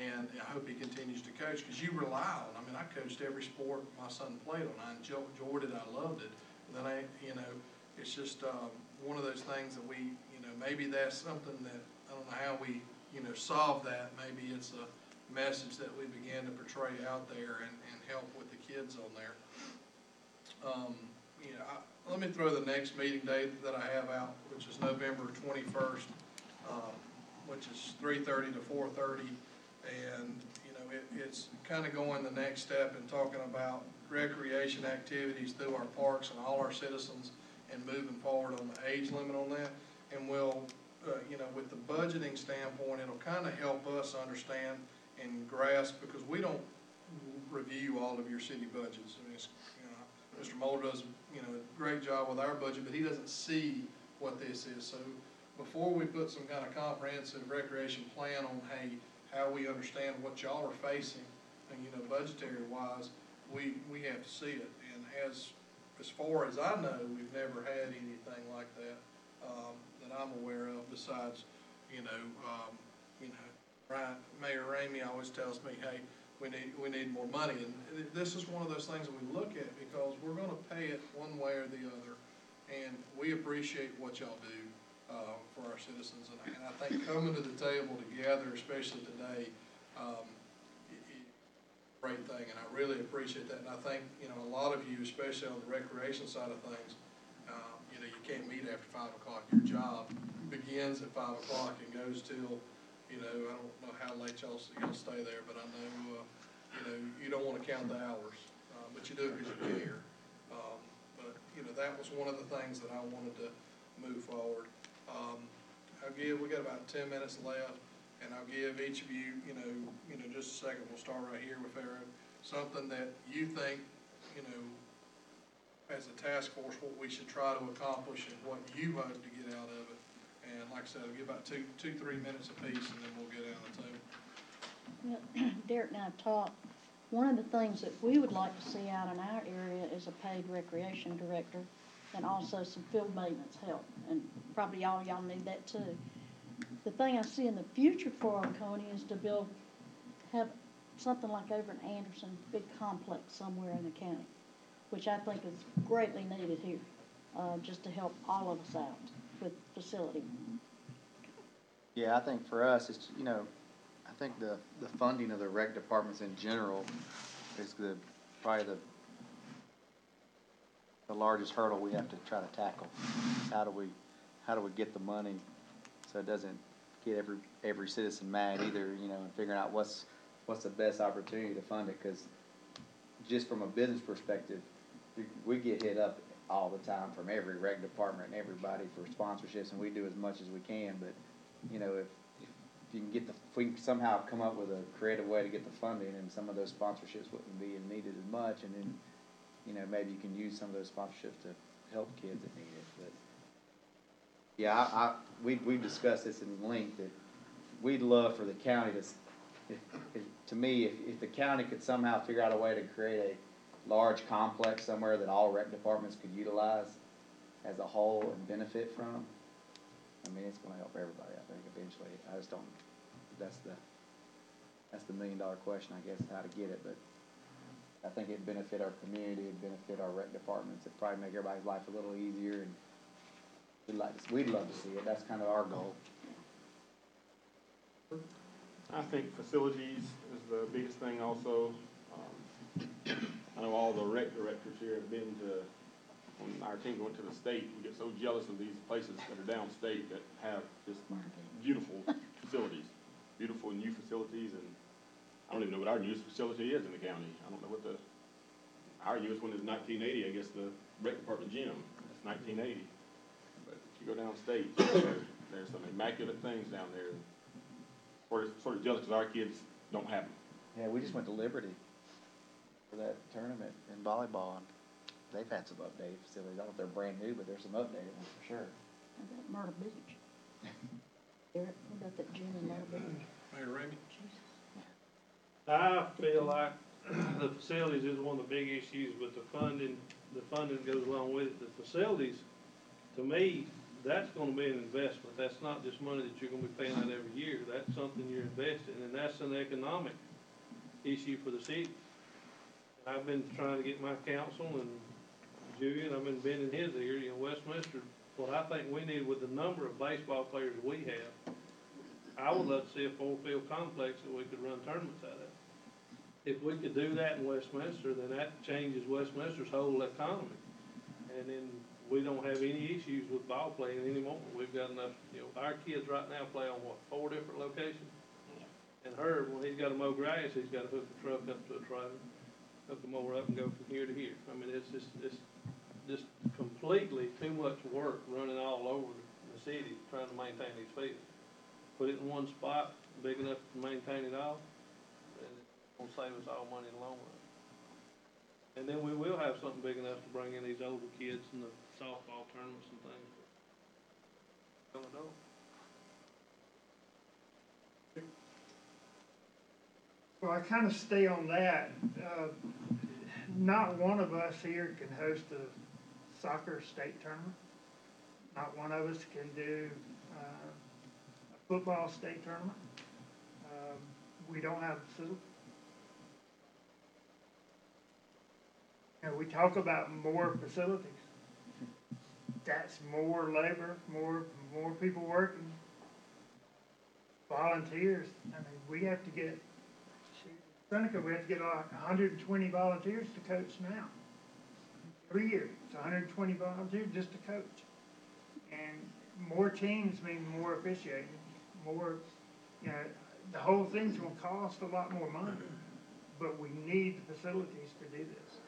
and I hope he continues to coach, because you rely on. I coached every sport my son played on. I enjoyed it. I loved it. And then it's just one of those things that we, maybe that's something that I don't know how we, solve that. Maybe it's a message that we begin to portray out there and help with the kids on there. Let me throw the next meeting date that I have out, which is November 21st, which is 3:30 to 4:30, and it's kind of going the next step in talking about recreation activities through our parks and all our citizens, and moving forward on the age limit on that. And we'll, with the budgeting standpoint, it'll kind of help us understand and grasp, because we don't review all of your city budgets. Mr. Moller does, a great job with our budget, but he doesn't see what this is. So before we put some kind of comprehensive recreation plan on, hey, how we understand what y'all are facing, and, budgetary wise, we have to see it. And as far as I know, we've never had anything like that, that I'm aware of, besides, Mayor Ramey always tells me, hey, we need more money. And this is one of those things that we look at, because we're gonna pay it one way or the other. And we appreciate what y'all do for our citizens. And I think coming to the table together, especially today, great thing, and I really appreciate that. And I think, a lot of you, especially on the recreation side of things, you can't meet after 5 o'clock. Your job begins at 5 o'clock and goes till, I don't know how late y'all stay there, but I know, you don't want to count the hours, but you do it because you care. But, that was one of the things that I wanted to move forward. We got about 10 minutes left, and I'll give each of you, just a second. We'll start right here with Farrow. Something that you think, as a task force, what we should try to accomplish and what you hope to get out of it. And like I said, I'll give about 3 minutes apiece, and then we'll get out of the table. Derek and I have talked. One of the things that we would like to see out in our area is a paid recreation director, and also some field maintenance help. And probably all y'all need that too. The thing I see in the future for Oconee is to have something like over in Anderson, big complex somewhere in the county, which I think is greatly needed here, just to help all of us out with facility. Yeah, I think for us, it's, I think the funding of the rec departments in general is probably the largest hurdle we have to try to tackle. How do we get the money so it doesn't get every citizen mad either, and figuring out what's what's the best opportunity to fund it, cause just from a business perspective, we get hit up all the time from every rec department and everybody for sponsorships, and we do as much as we can, but, you know, if you can get if we can somehow come up with a creative way to get the funding, and some of those sponsorships wouldn't be needed as much, and then, you know, maybe you can use some of those sponsorships to help kids that need it, but. Yeah, we discussed this in length, that we'd love for the county to, to me, if the county could somehow figure out a way to create a large complex somewhere that all rec departments could utilize as a whole and benefit from, I mean, it's gonna help everybody, I think, eventually. I just don't, that's the $1 million question, I guess, how to get it, but I think it'd benefit our community, it'd benefit our rec departments, it'd probably make everybody's life a little easier, and we'd love to see it. That's kind of our goal. I think facilities is the biggest thing also. I know all the rec directors here have been to, when our team went to the state, we get so jealous of these places that are downstate that have just beautiful facilities, beautiful new facilities, and I don't even know what our newest facility is in the county. I don't know what our newest one is 1980, I guess the rec department gym, that's 1980. But if you go downstate, there's some immaculate things down there. We're sort of jealous because our kids don't have them. Yeah, we just went to Liberty for that tournament in volleyball, and they've had some updated facilities. I don't know if they're brand new, but there's some updated ones for sure. How about Myrtle Beach? Eric, what about that gym in Myrtle Beach? Mayor Ramey? I feel like the facilities is one of the big issues, but the funding goes along with it. The facilities, to me, that's gonna be an investment. That's not just money that you're gonna be paying out every year. That's something you're investing, and that's an economic issue for the city. And I've been trying to get my council and Julian, I've been bending his ear, you know, Westminster, what I think we need with the number of baseball players we have, I would love to see a full-field complex that we could run tournaments out of. If we could do that in Westminster, then that changes Westminster's whole economy. And then we don't have any issues with ball playing anymore. We've got enough, you know, our kids right now play on what, 4 different locations? And Herb, when he's got to mow grass, he's got to hook the truck up to a trailer, hook the mower up and go from here to here. I mean, it's just completely too much work running all over the city trying to maintain these fields. Put it in one spot, big enough to maintain it all, and it's gonna save us all money in the long run. And then we will have something big enough to bring in these older kids in the softball tournaments and things. Well, I kind of stay on that. Not one of us here can host a soccer state tournament. Not one of us can do a football state tournament. We don't have facilities. You know, we talk about more facilities. That's more labor, more people working, volunteers. I mean, we have to get, Seneca, we have to get 120 volunteers to coach now. Every year, it's 120 volunteers just to coach. And more teams mean more officiating, more, you know, the whole thing's gonna cost a lot more money, but we need the facilities to do this.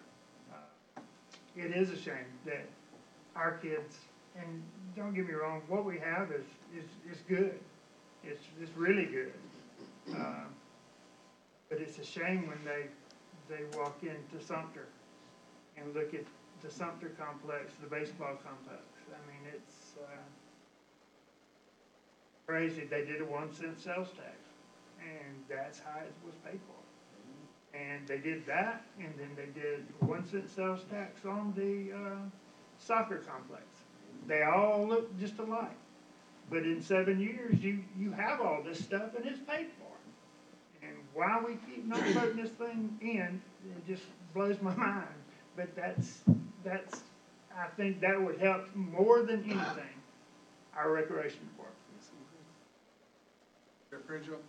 It is a shame that our kids, and don't get me wrong, what we have is good. It's really good. But it's a shame when they walk into Sumter and look at the Sumter complex, the baseball complex. I mean, it's crazy. They did a 1-cent sales tax, and that's how it was paid for. And they did that, and then they did 1-cent sales tax on the soccer complex. They all look just alike. But in 7 years, you have all this stuff, and it's paid for. And why we keep not voting this thing in, it just blows my mind. But that's I think that would help more than anything our recreation department. Bridgeville?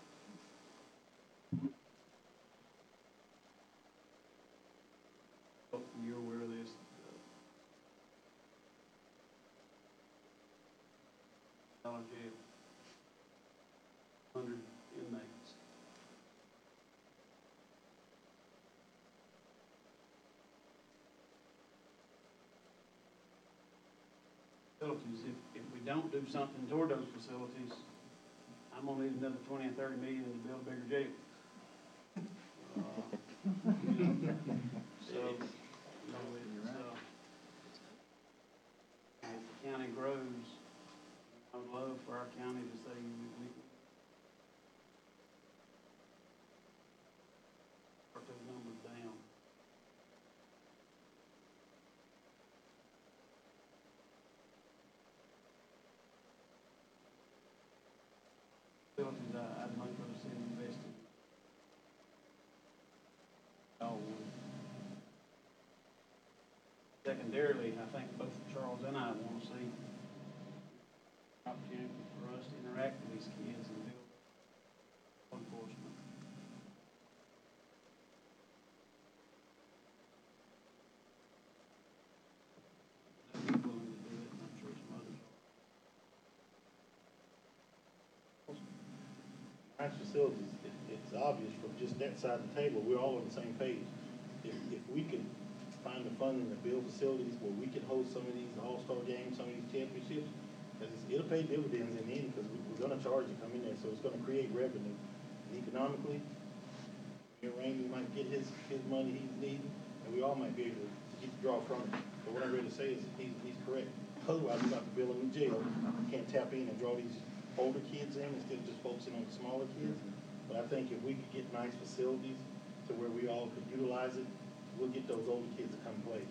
You're aware of this. College jail. 100 inmates. facilities. If we don't do something toward those facilities, I'm gonna need another 20 and 30 million to build a bigger jail. So, you know, it's, as the county grows, I would love for our county to say we can put those numbers down. Facilities, I'd much rather see them invested. Secondarily, I think both Charles and I want to see opportunity for us to interact with these kids and build law enforcement. I'm willing to do it, and I'm sure some others are. Nice facilities, it's obvious from just that side of the table, we're all on the same page. If we could find the funding to build facilities where we can host some of these all-star games, some of these championships, because it'll pay dividends in the end, because we're gonna charge you to come in there, so it's gonna create revenue. And economically, Randy might get his money he's needing, and we all might be able to get the draw from it. But what I'm ready to say is, he's correct. Otherwise, we're about to build a new jail, we can't tap in and draw these older kids in instead of just focusing on the smaller kids. But I think if we could get nice facilities to where we all could utilize it, we'll get those older kids to come play.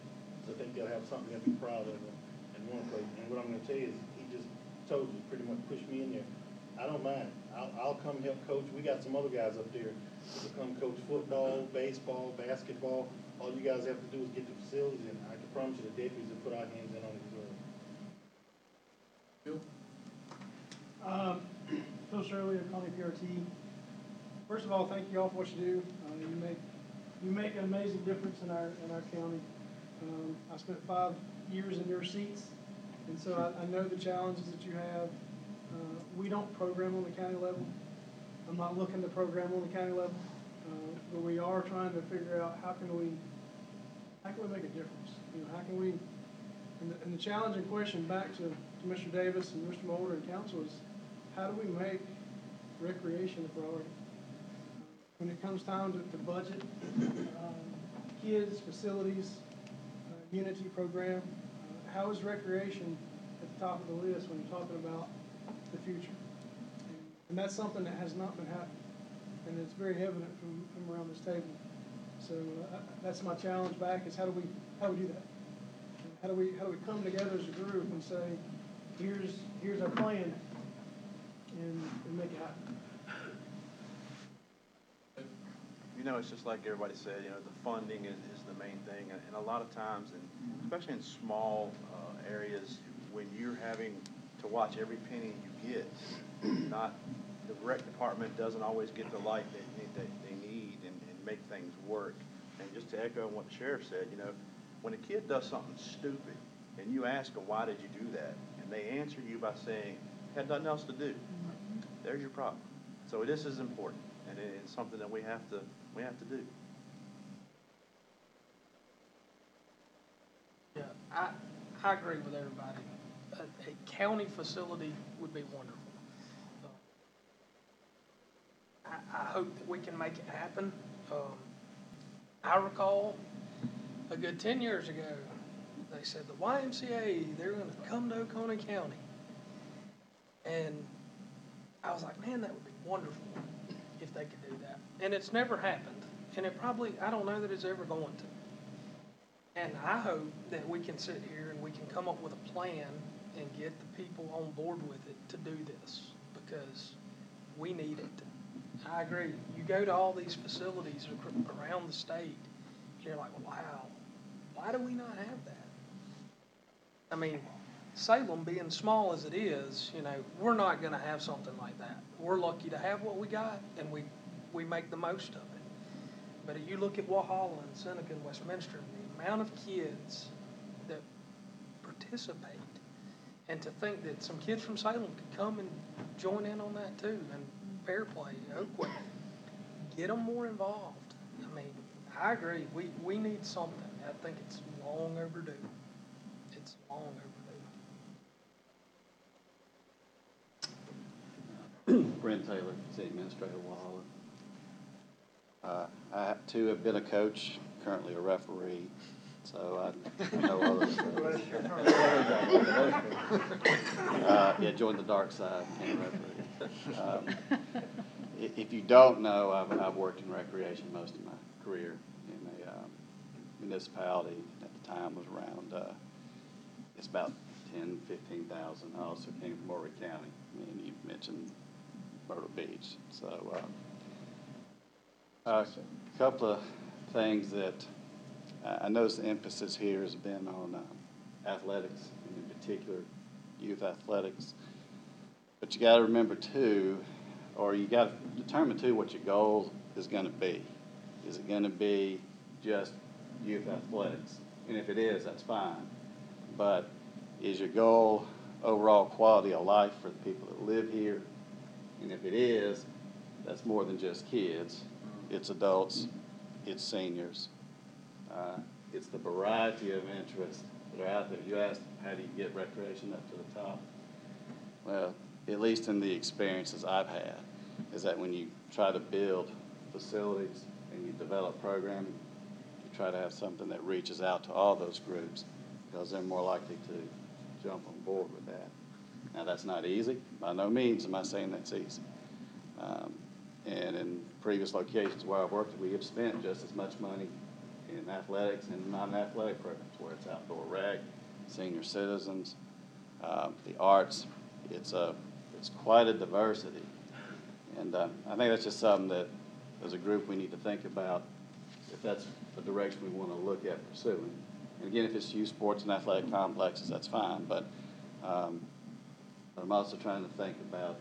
So I think they'll have something they'll be proud of and want to play. And what I'm gonna tell you is, he just told you, pretty much pushed me in there. I don't mind. I'll come help coach. We got some other guys up there to come coach football, baseball, basketball. All you guys have to do is get the facilities, and I can promise you the deputies will put our hands in on it as well. Phil Shirley of County PRT. First of all, thank you all for what you do. You make an amazing difference in our county. I spent 5 years in your seats, and so I know the challenges that you have. We don't program on the county level. I'm not looking to program on the county level, but we are trying to figure out how can we make a difference. You know, how can we? And the challenging question back to Mr. Davis and Mr. Mulder and council is, how do we make recreation a priority? When it comes time to budget, kids, facilities, Unity program, how is recreation at the top of the list when you're talking about the future? And that's something that has not been happening, and it's very evident from around this table. So that's my challenge back, is how do we do that? How do we come together as a group and say, here's our plan, and make it happen? You know, it's just like everybody said, you know, the funding is the main thing, and a lot of times, and especially in small areas, when you're having to watch every penny you get, not, the rec department doesn't always get the light that they need and make things work. And just to echo what the sheriff said, you know, when a kid does something stupid, and you ask them, why did you do that? And they answer you by saying, had nothing else to do. There's your problem. So this is important, and it's something that we have to do. Yeah, I agree with everybody. A county facility would be wonderful. I hope that we can make it happen. I recall a good 10 years ago, they said the YMCA, they're going to come to Oconee County. And I was like, man, that would be wonderful if they could do that. And it's never happened. And it probably, I don't know that it's ever going to. And I hope that we can sit here and we can come up with a plan and get the people on board with it to do this, because we need it. I agree. You go to all these facilities around the state, and you're like, wow, why do we not have that? I mean, Salem being small as it is, you know, we're not going to have something like that. We're lucky to have what we got, and we make the most of it. But if you look at Walhalla and Seneca and Westminster, the amount of kids that participate, and to think that some kids from Salem could come and join in on that too, and Fairplay, Oakway, get them more involved. I mean, I agree. We need something. I think it's long overdue. It's long overdue. Brent Taylor, City Administrator, Walhalla. I too have been a coach, currently a referee, so I know others. Yeah, joined the dark side, became a referee. If you don't know, I've worked in recreation most of my career in a municipality. At the time was around, it's about 10, 15,000. I also came from Maury County, and you mentioned Myrtle Beach. So a couple of things that I noticed the emphasis here has been on athletics, and in particular youth athletics. But you got to remember too, or you got to determine too what your goal is going to be. Is it going to be just youth athletics? And if it is, that's fine. But is your goal overall quality of life for the people that live here? And if it is, that's more than just kids. It's adults, it's seniors. It's the variety of interests that are out there. You asked, how do you get recreation up to the top? Well, at least in the experiences I've had, is that when you try to build facilities and you develop programming, you try to have something that reaches out to all those groups, because they're more likely to jump on board with that. Now, that's not easy. By no means am I saying that's easy. And in previous locations where I've worked, we have spent just as much money in athletics and non-athletic programs, where it's outdoor rec, senior citizens, the arts. It's quite a diversity. And I think that's just something that, as a group, we need to think about if that's the direction we want to look at pursuing. And again, if it's youth sports and athletic complexes, that's fine. But I'm also trying to think about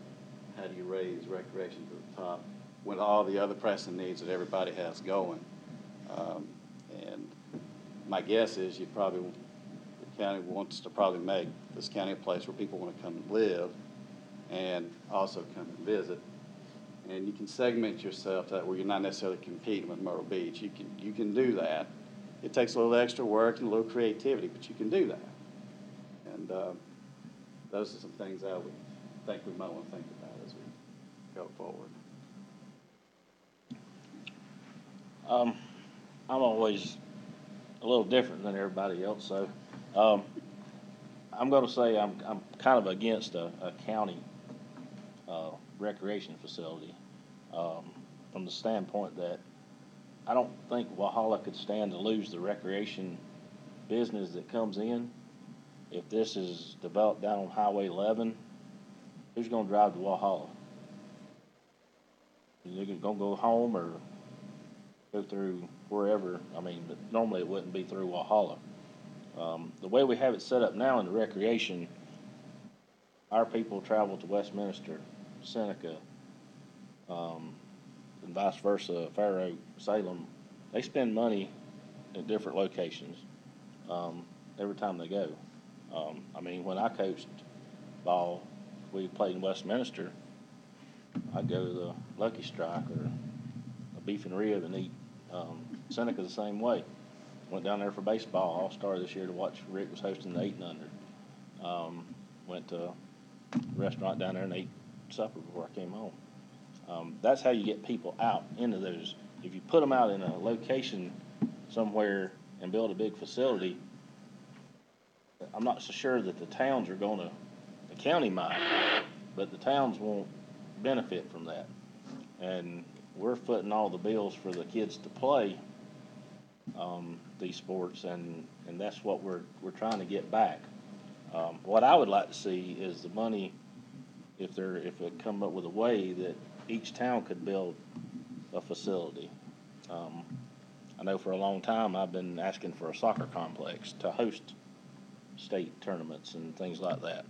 how do you raise recreation to the top with all the other pressing needs that everybody has going. And my guess is the county wants to probably make this county a place where people want to come and live and also come and visit. And you can segment yourself that where you're not necessarily competing with Myrtle Beach. You can do that. It takes a little extra work and a little creativity, but you can do that. And those are some things I would think we might want to think about as we go forward. I'm always a little different than everybody else, so I'm going to say I'm kind of against a county recreation facility from the standpoint that I don't think Walhalla could stand to lose the recreation business that comes in. If this is developed down on Highway 11, who's going to drive to Walhalla? You're going to go home or go through wherever. I mean, but normally it wouldn't be through Walhalla. The way we have it set up now in the recreation, our people travel to Westminster, Seneca, and vice versa, Fair Oak, Salem. They spend money at different locations every time they go. I mean, when I coached ball, we played in Westminster. I'd go to the Lucky Strike or a beef and rib and eat. Seneca the same way. Went down there for baseball all-star this year to watch. Rick was hosting the 8 and under. Went to a restaurant down there and ate supper before I came home. That's how you get people out into those. If you put them out in a location somewhere and build a big facility, I'm not so sure that the towns are going to, the county might, but the towns won't benefit from that. And we're footing all the bills for the kids to play these sports, and that's what we're trying to get back. What I would like to see is the money, if it come up with a way that each town could build a facility. I know for a long time I've been asking for a soccer complex to host state tournaments and things like that.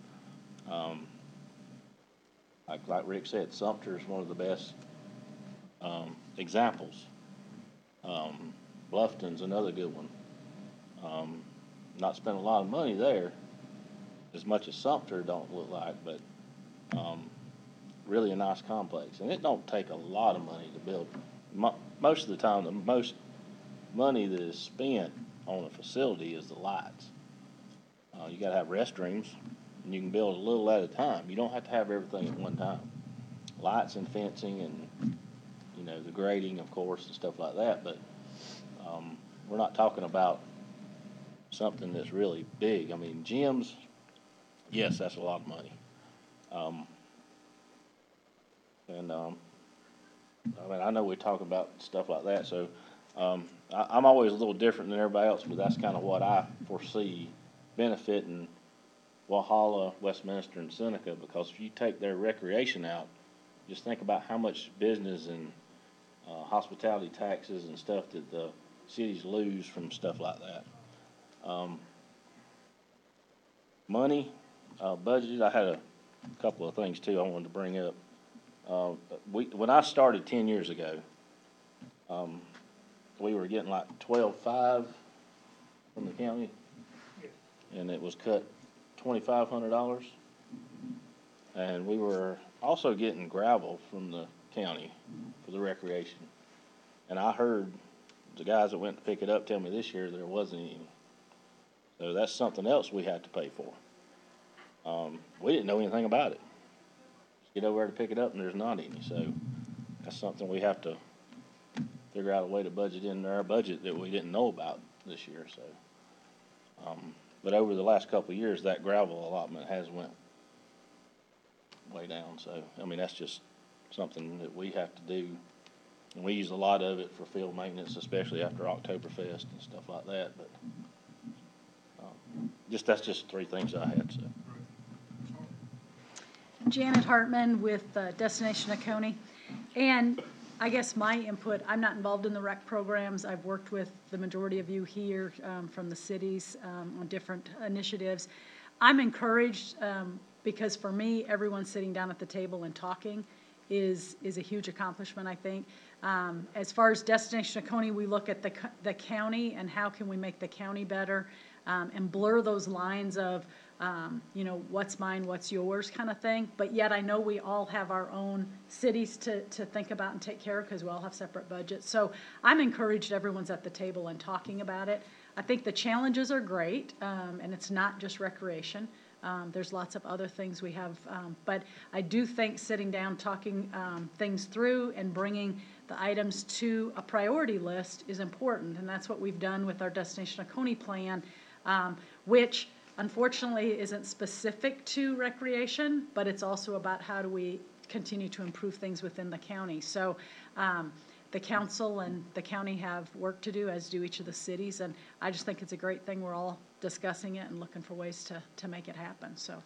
Like Rick said, Sumter is one of the best examples. Bluffton's another good one. Not spent a lot of money there, as much as Sumter don't look like, but really a nice complex. And it don't take a lot of money to build. Most of the time, the most money that is spent on a facility is the lights. You got to have restrooms, and you can build a little at a time. You don't have to have everything at one time. lights and fencing and, you know, the grading, of course, and stuff like that, but, we're not talking about something that's really big. I mean, gyms, yes, that's a lot of money. I mean, I know we talk about stuff like that, so, I'm always a little different than everybody else, but that's kind of what I foresee benefiting Walhalla, Westminster, and Seneca, because if you take their recreation out, just think about how much business and, hospitality taxes and stuff that the cities lose from stuff like that. Money, budgeted, I had a couple of things too I wanted to bring up. When I started 10 years ago, we were getting like 12.5 from the county, and it was cut $2,500. And we were also getting gravel from the county for the recreation. And I heard the guys that went to pick it up tell me this year there wasn't any. So that's something else we had to pay for. We didn't know anything about it. Just get over there to pick it up and there's not any. So that's something we have to figure out a way to budget in our budget that we didn't know about this year. So, but over the last couple of years, that gravel allotment has went way down. So, I mean, that's just something that we have to do. And we use a lot of it for field maintenance, especially after Oktoberfest and stuff like that. But that's just three things I had. So. Janet Hartman with Destination Oconee. And I guess my input, I'm not involved in the rec programs. I've worked with the majority of you here from the cities on different initiatives. I'm encouraged because for me, everyone sitting down at the table and talking is a huge accomplishment, I think. As far as Destination Oconee, we look at the county and how can we make the county better and blur those lines of, you know, what's mine, what's yours kind of thing. But yet I know we all have our own cities to think about and take care of because we all have separate budgets. So I'm encouraged everyone's at the table and talking about it. I think the challenges are great, and it's not just recreation. There's lots of other things we have, but I do think sitting down, talking things through and bringing the items to a priority list is important, and that's what we've done with our Destination Oconee plan, which unfortunately isn't specific to recreation, but it's also about how do we continue to improve things within the county. So the council and the county have work to do, as do each of the cities, and I just think it's a great thing. We're all discussing it and looking for ways to make it happen. So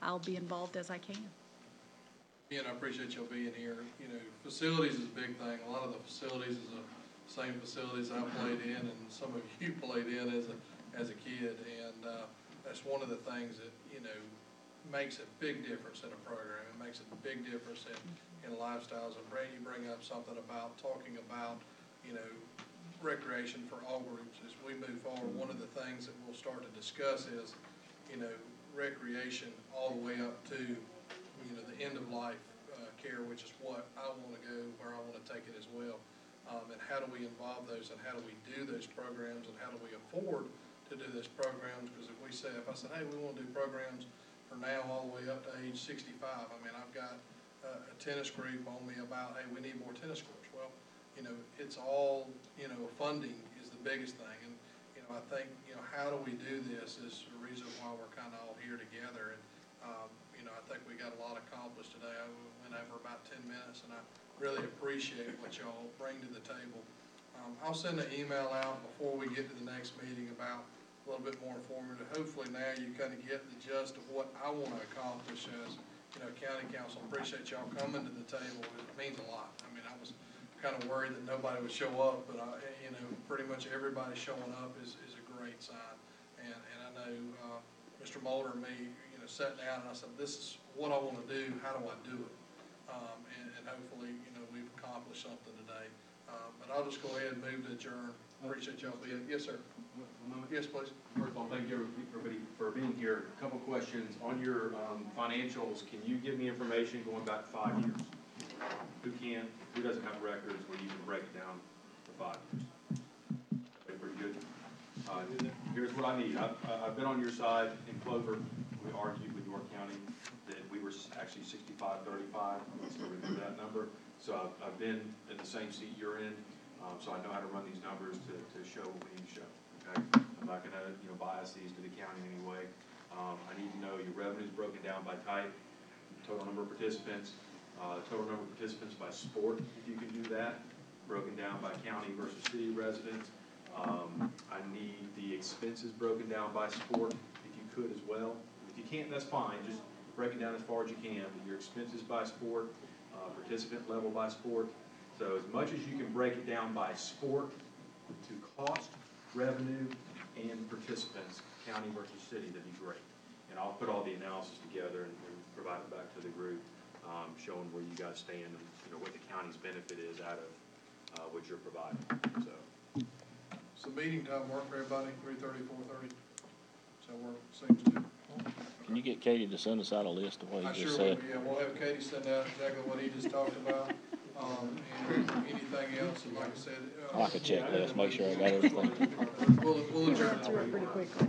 I'll be involved as I can. Again, I appreciate y'all being here. You know, facilities is a big thing. A lot of the facilities is the same facilities I played in and some of you played in as a kid. And that's one of the things that, you know, makes a big difference in a program. It makes a big difference in lifestyles. And Brad, you bring up something about talking about, you know, recreation for all groups. As we move forward, one of the things that we'll start to discuss is, you know, recreation all the way up to, you know, the end of life care, which is what I want to go, where I want to take it as well. And how do we involve those, and how do we do those programs, and how do we afford to do those programs? Because if I said, hey, we want to do programs for now all the way up to age 65, I mean, I've got a tennis group on me about, hey, we need more tennis courts. Well, you know, it's all, you know, funding is the biggest thing. And, you know, I think, you know, how do we do this is the reason why we're kind of all here together. And, you know, I think we got a lot accomplished today. I went over about 10 minutes, and I really appreciate what y'all bring to the table. I'll send an email out before we get to the next meeting about a little bit more informative. Hopefully now you kind of get the gist of what I want to accomplish as, you know, county council. Appreciate y'all coming to the table. It means a lot. I mean, I was kind of worried that nobody would show up, but you know, pretty much everybody showing up is a great sign. And I know Mr. Mulder and me, you know, sat down and I said, this is what I want to do. How do I do it? And hopefully, you know, we've accomplished something today. But I'll just go ahead and move to adjourn. Appreciate y'all being. Yes, sir. Yes, please. First of all, thank you everybody for being here. A couple questions on your financials. Can you give me information going back 5 years? Who can? Who doesn't have records where you can break it down for 5 years? Okay, pretty good. Here's what I need. I've been on your side in Clover. we argued with York County that we were actually 65-35, so we moved that number. So I've been in the same seat you're in, so I know how to run these numbers to show what we need to show, okay? I'm not gonna, bias these to the county in any way. I need to know your revenues broken down by type, total number of participants, total number of participants by sport, if you can do that, broken down by county versus city residents. I need the expenses broken down by sport, if you could as well. If you can't, that's fine, just break it down as far as you can, but your expenses by sport, participant level by sport. So as much as you can break it down by sport to cost, revenue, and participants, county versus city, that'd be great. And I'll put all the analysis together and provide it back to the group, showing where you guys stand and, what the county's benefit is out of, what you're providing, so. So meeting time work for everybody, 3:30, 4:30? So work, seems to. Can you get Katie to send us out a list of what I you just sure will, said? yeah, we'll have Katie send out exactly what he just talked about, and anything else, and like I said. Like a checklist, make sure I got everything. We'll adjourn. Through it pretty quickly.